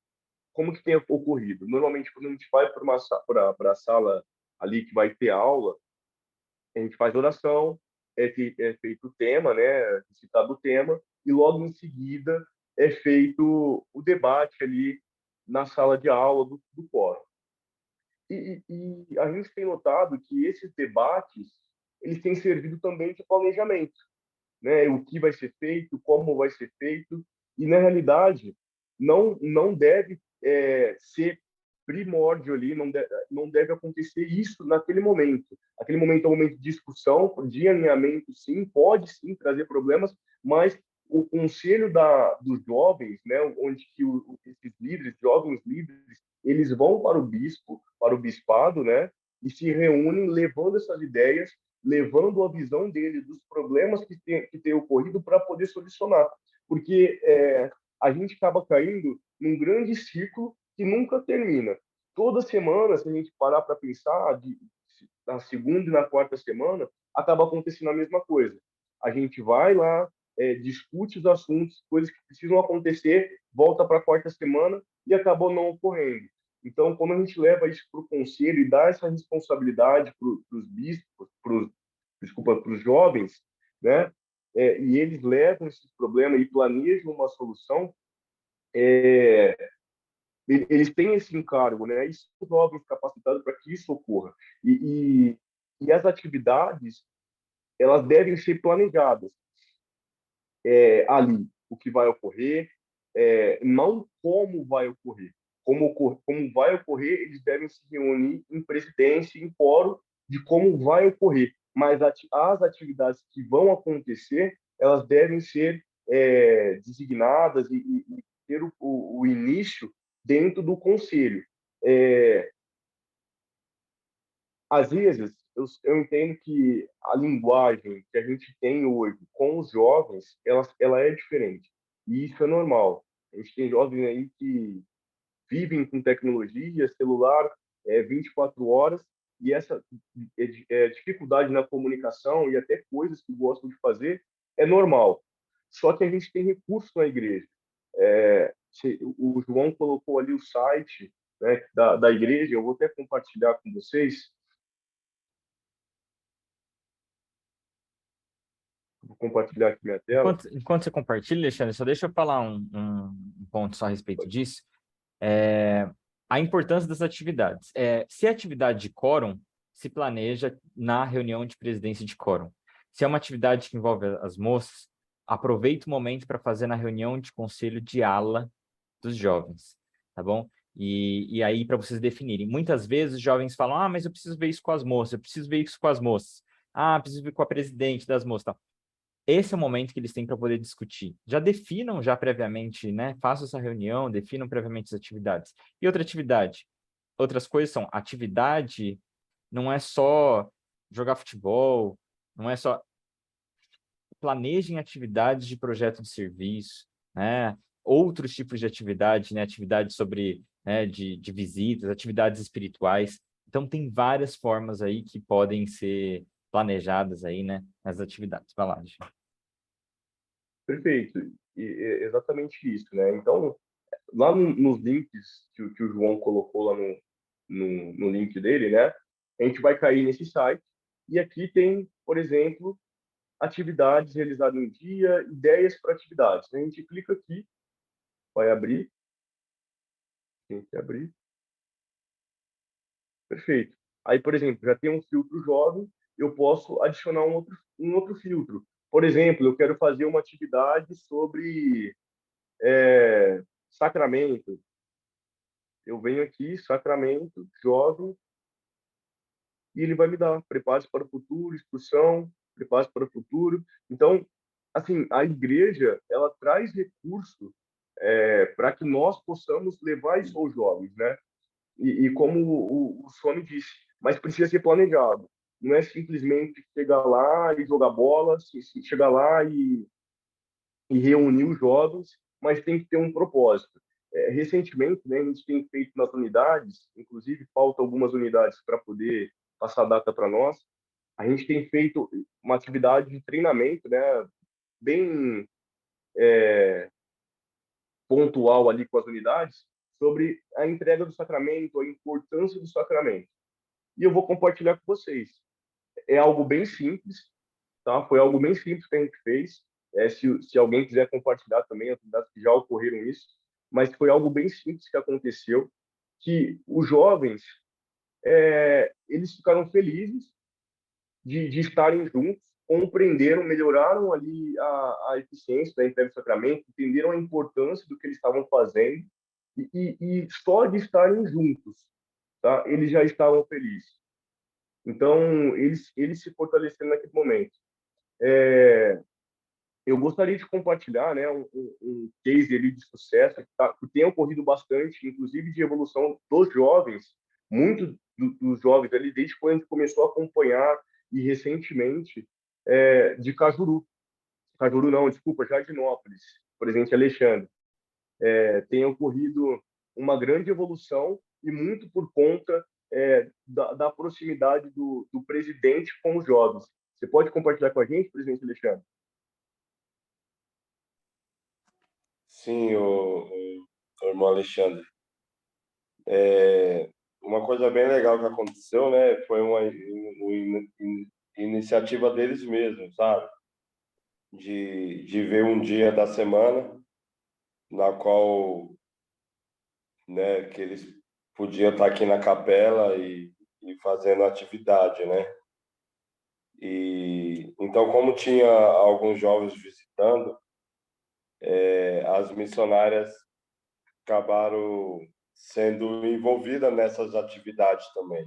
como que tem ocorrido. Normalmente, quando a gente vai para a sala ali que vai ter aula, a gente faz oração, é feito o tema, né, citado o tema, e logo em seguida é feito o debate ali na sala de aula do quórum. E a gente tem notado que esses debates eles têm servido também de planejamento, né? O que vai ser feito, como vai ser feito, e na realidade não deve ser primórdio ali, não deve acontecer isso naquele momento. Aquele momento é um momento de discussão, de alinhamento, sim, pode sim trazer problemas, mas o conselho dos jovens, né, onde que esses líderes, jovens líderes, eles vão para o bispo, para o bispado, né, e se reúnem levando essas ideias, levando a visão dele dos problemas que tem ocorrido para poder solucionar. Porque a gente acaba caindo num grande ciclo que nunca termina. Toda semana, se a gente parar para pensar, na segunda e na quarta semana, acaba acontecendo a mesma coisa. A gente vai lá, discute os assuntos, coisas que precisam acontecer, volta para a quarta semana e acabou não ocorrendo. Então, quando a gente leva isso para o conselho e dá essa responsabilidade para os bispos, para os jovens, né? E eles levam esses problemas e planejam uma solução, eles têm esse encargo, né? E são jovens capacitados para que isso ocorra. E as atividades, elas devem ser planejadas ali, o que vai ocorrer, não como vai ocorrer. Como vai ocorrer, eles devem se reunir em presidência, em fórum, de como vai ocorrer. Mas as atividades que vão acontecer, elas devem ser designadas e ter o início dentro do conselho. Às vezes, eu entendo que a linguagem que a gente tem hoje com os jovens, ela é diferente. E isso é normal. A gente tem jovens aí que vivem com tecnologia, celular, 24 horas, e essa dificuldade na comunicação e até coisas que gostam de fazer é normal. Só que a gente tem recursos na igreja. O João colocou ali o site, né, da igreja, eu vou até compartilhar com vocês. Vou compartilhar aqui minha tela. Enquanto você compartilha, Alexandre, só deixa eu falar um ponto só a respeito disso. A importância das atividades. Se a atividade de quórum se planeja na reunião de presidência de quórum. Se é uma atividade que envolve as moças, aproveita o momento para fazer na reunião de conselho de ala dos jovens, tá bom? E aí, para vocês definirem. Muitas vezes os jovens falam, mas eu preciso ver isso com as moças, eu preciso ver isso com as moças. Preciso ver com a presidente das moças, tal. Esse é o momento que eles têm para poder discutir. Já definam já previamente, né? Façam essa reunião, definam previamente as atividades. E outra atividade. Outras coisas são, atividade não é só jogar futebol, não é só... Planejem atividades de projeto de serviço, né? Outros tipos de atividade, né? Atividades sobre, né? de visitas, atividades espirituais. Então, tem várias formas aí que podem ser planejadas aí, né? Nas atividades. Vai lá, gente. Perfeito. E é exatamente isso, né? Então, lá nos links que o João colocou lá no link dele, né? A gente vai cair nesse site e aqui tem, por exemplo, atividades realizadas no dia, ideias para atividades. A gente clica aqui, vai abrir. Tem que abrir. Perfeito. Aí, por exemplo, já tem um filtro jovem, eu posso adicionar um outro filtro. Por exemplo, eu quero fazer uma atividade sobre sacramento. Eu venho aqui, sacramento, jovem, e ele vai me dar, prepare-se para o futuro, instrução, prepare-se para o futuro. Então, assim, a igreja, ela traz recurso para que nós possamos levar isso aos jovens, né? E como o Sônia disse, mas precisa ser planejado. Não é simplesmente chegar lá e jogar bola, chegar lá e reunir os jovens, mas tem que ter um propósito. Recentemente, né, a gente tem feito nas unidades, inclusive falta algumas unidades para poder passar a data para nós, a gente tem feito uma atividade de treinamento, né, bem pontual ali com as unidades, sobre a entrega do sacramento, a importância do sacramento. E eu vou compartilhar com vocês. É algo bem simples, tá? Foi algo bem simples que a gente fez. Se alguém quiser compartilhar também, atividades que já ocorreram isso, mas foi algo bem simples que aconteceu, que os jovens, eles ficaram felizes de estarem juntos, compreenderam, melhoraram ali a eficiência da entrega do sacramento, entenderam a importância do que eles estavam fazendo, e só de estarem juntos, tá? Eles já estavam felizes. Então, eles se fortaleceram naquele momento. Eu gostaria de compartilhar, né, um case ali de sucesso que tem ocorrido bastante, inclusive de evolução dos jovens, muitos dos jovens ali, desde quando a gente começou a acompanhar, e recentemente, de Cajuru. Cajuru não, desculpa, Jardinópolis, presidente Alexandre. Tem ocorrido uma grande evolução e muito por conta da proximidade do presidente com os jovens. Você pode compartilhar com a gente, presidente Alexandre? Sim, o irmão Alexandre. Uma coisa bem legal que aconteceu, né, foi uma iniciativa deles mesmos, sabe? De ver um dia da semana na qual, né, que eles podiam estar aqui na capela e fazendo atividade, né? E então, como tinha alguns jovens visitando, as missionárias acabaram sendo envolvidas nessas atividades também.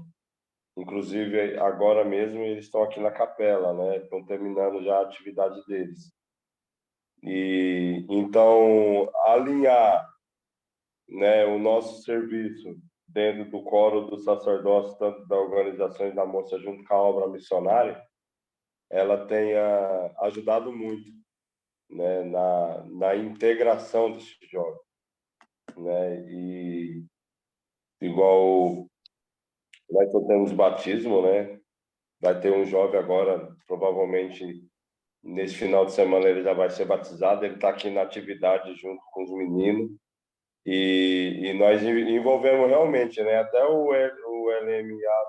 Inclusive, agora mesmo eles estão aqui na capela, né? Estão terminando já a atividade deles. E então alinhar, né, o nosso serviço dentro do coro do sacerdócio, tanto da Organização da Moça junto com a obra missionária, ela tenha ajudado muito, né, na integração desses jovens, né? E igual nós temos batismo, né? Vai ter um jovem agora, provavelmente nesse final de semana ele já vai ser batizado. Ele está aqui na atividade junto com os meninos e nós envolvemos realmente, né? Até o LMA,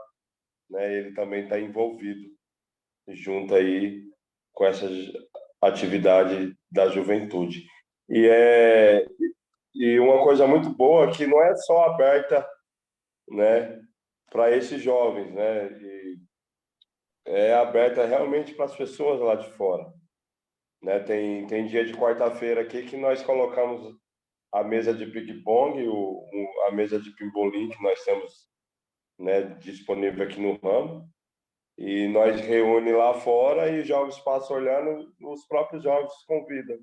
né? Ele também está envolvido junto aí com essa atividade da juventude. E uma coisa muito boa que não é só aberta, né, para esses jovens, né? E é aberta realmente para as pessoas lá de fora, né? Tem dia de quarta-feira aqui que nós colocamos a mesa de ping-pong, a mesa de pimbolim que nós temos, né, disponível aqui no ramo, e nós reúne lá fora e os jovens passam olhando, os próprios jovens convidam,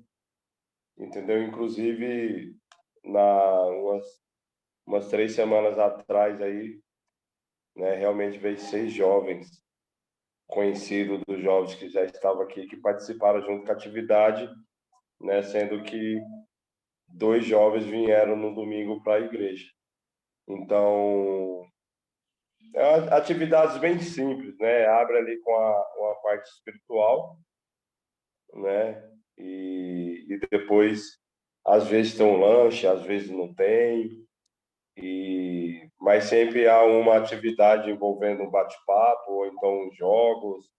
entendeu? Inclusive, umas 3 semanas atrás aí, né, realmente veio 6 jovens conhecidos dos jovens que já estavam aqui, que participaram junto com a atividade, né, sendo que 2 jovens vieram no domingo para a igreja. Então, atividades bem simples, né? Abre ali com a parte espiritual, né? E depois, às vezes tem um lanche, às vezes não tem, mas sempre há uma atividade envolvendo um bate-papo ou então jogos,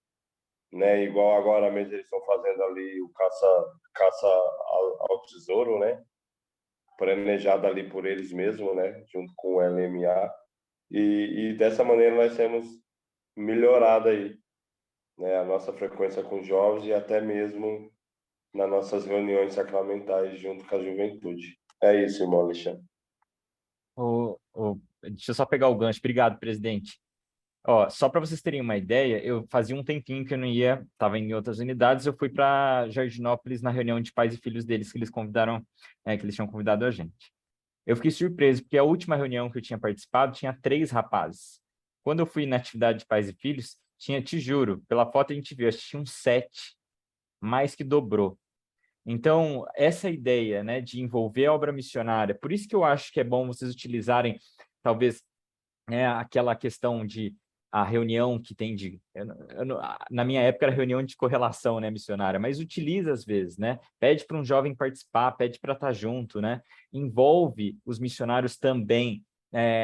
né? Igual agora mesmo eles estão fazendo ali o caça ao tesouro, né? Planejado ali por eles mesmos, né? Junto com o LMA. E dessa maneira nós temos melhorado aí, né, a nossa frequência com jovens e até mesmo nas nossas reuniões sacramentais junto com a juventude. É isso, irmão Alexandre. Deixa eu só pegar o gancho. Obrigado, presidente. Ó, só para vocês terem uma ideia, eu fazia um tempinho que eu não ia, estava em outras unidades, eu fui para Jardinópolis na reunião de pais e filhos deles que eles convidaram, que eles tinham convidado a gente. Eu fiquei surpreso, porque a última reunião que eu tinha participado tinha 3 rapazes. Quando eu fui na atividade de pais e filhos, tinha, te juro, pela foto a gente viu, acho que tinha uns 7, mais que dobrou. Então, essa ideia, né, de envolver a obra missionária, por isso que eu acho que é bom vocês utilizarem, talvez, aquela questão de a reunião que tem de... na minha época era reunião de correlação, né, missionária, mas utiliza às vezes, né? Pede para um jovem participar, pede para estar junto, né? Envolve os missionários também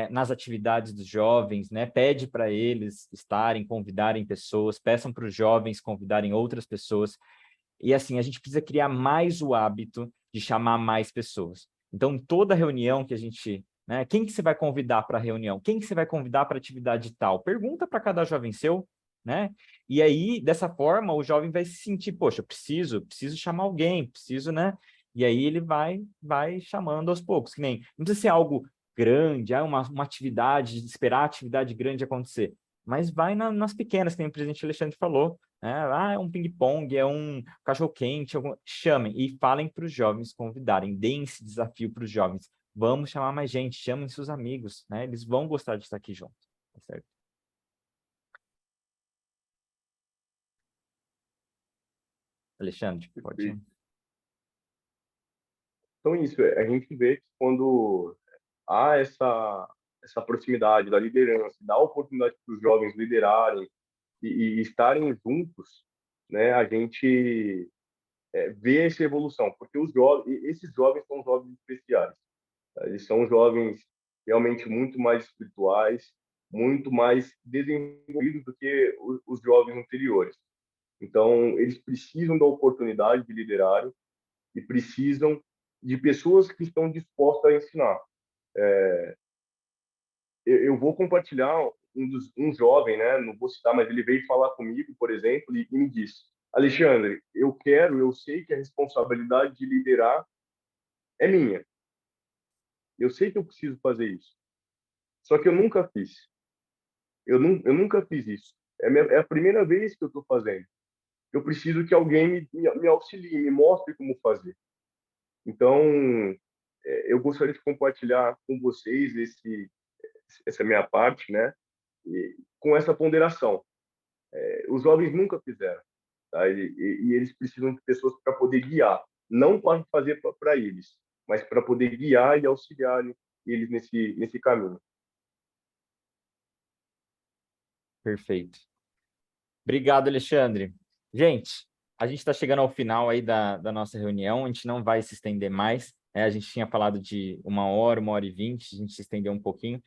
nas atividades dos jovens, né? Pede para eles estarem, convidarem pessoas, peçam para os jovens convidarem outras pessoas. E assim, a gente precisa criar mais o hábito de chamar mais pessoas. Então, toda reunião que a gente... né, quem que você vai convidar para a reunião? Quem que você vai convidar para a atividade tal? Pergunta para cada jovem seu, né? E aí, dessa forma, o jovem vai se sentir, poxa, preciso chamar alguém, preciso, né? E aí ele vai chamando aos poucos, que nem... Não precisa ser algo grande, uma atividade, esperar a atividade grande acontecer. Mas vai nas pequenas, que nem o presidente Alexandre falou. Né? É um ping-pong, é um cachorro-quente. Chamem e falem para os jovens convidarem. Deem esse desafio para os jovens. Vamos chamar mais gente, chamem seus amigos. Né? Eles vão gostar de estar aqui juntos. Tá certo? Alexandre, pode ir. Então, isso, a gente vê que quando há essa proximidade da liderança, dá oportunidade para os jovens liderarem e estarem juntos, né, a gente vê essa evolução, porque esses jovens são jovens especiais, tá? Eles são jovens realmente muito mais espirituais, muito mais desenvolvidos do que os jovens anteriores. Então, eles precisam da oportunidade de liderarem e precisam de pessoas que estão dispostas a ensinar. Eu vou compartilhar um jovem, né? Não vou citar, mas ele veio falar comigo, por exemplo, e me disse: Alexandre, eu sei que a responsabilidade de liderar é minha. Eu sei que eu preciso fazer isso. Só que eu nunca fiz. Eu nunca fiz isso. É a primeira vez que eu estou fazendo. Eu preciso que alguém me auxilie, me mostre como fazer. Então, eu gostaria de compartilhar com vocês essa minha parte, né? E, com essa ponderação. Os jovens nunca fizeram, tá? E eles precisam de pessoas para poder guiar, não para fazer para eles, mas para poder guiar e auxiliar eles nesse caminho. Perfeito. Obrigado, Alexandre. Gente, a gente está chegando ao final aí da nossa reunião, a gente não vai se estender mais, né? A gente tinha falado de 1h, 1h20, a gente se estendeu um pouquinho,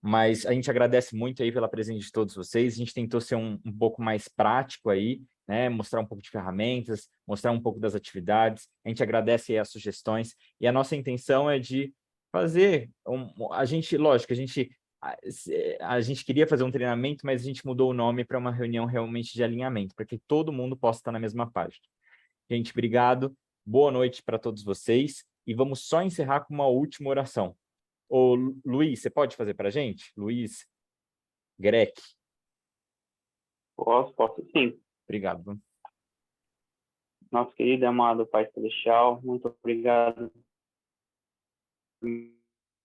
mas a gente agradece muito aí pela presença de todos vocês. A gente tentou ser um pouco mais prático aí, né? Mostrar um pouco de ferramentas, mostrar um pouco das atividades. A gente agradece aí as sugestões e a nossa intenção é de fazer lógico, a gente queria fazer um treinamento, mas a gente mudou o nome para uma reunião realmente de alinhamento, para que todo mundo possa estar na mesma página. Gente, obrigado. Boa noite para todos vocês e vamos só encerrar com uma última oração. Ô, Luiz, você pode fazer para a gente? Luiz Grec. Posso sim. Obrigado. Nosso querido e amado Pai Celestial, muito obrigado.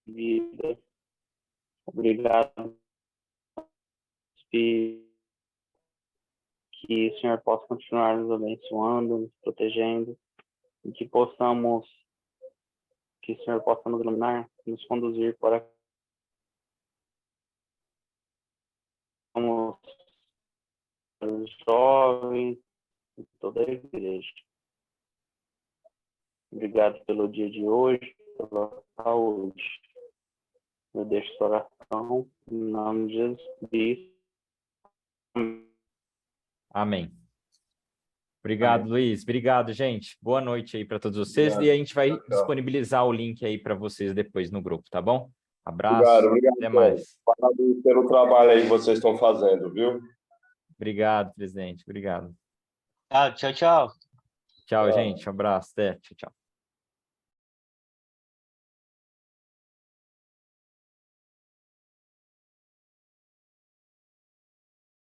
Vida. Obrigado. Que o Senhor possa continuar nos abençoando, nos protegendo, e que o Senhor possa nos iluminar, nos conduzir para os jovens e toda a igreja. Obrigado pelo dia de hoje, pela saúde. Eu deixo essa oração em nome de Jesus. Amém. Obrigado, Amém. Luiz. Obrigado, gente. Boa noite aí para todos vocês. Obrigado. E a gente vai Tchau. disponibilizar o link aí para vocês depois no grupo, tá bom? Abraço. Obrigado. Até mais. Parabéns pelo trabalho aí que vocês estão fazendo, viu? Obrigado, presidente. Obrigado. Tchau. Tchau, gente. Um abraço. Até. Tchau, tchau.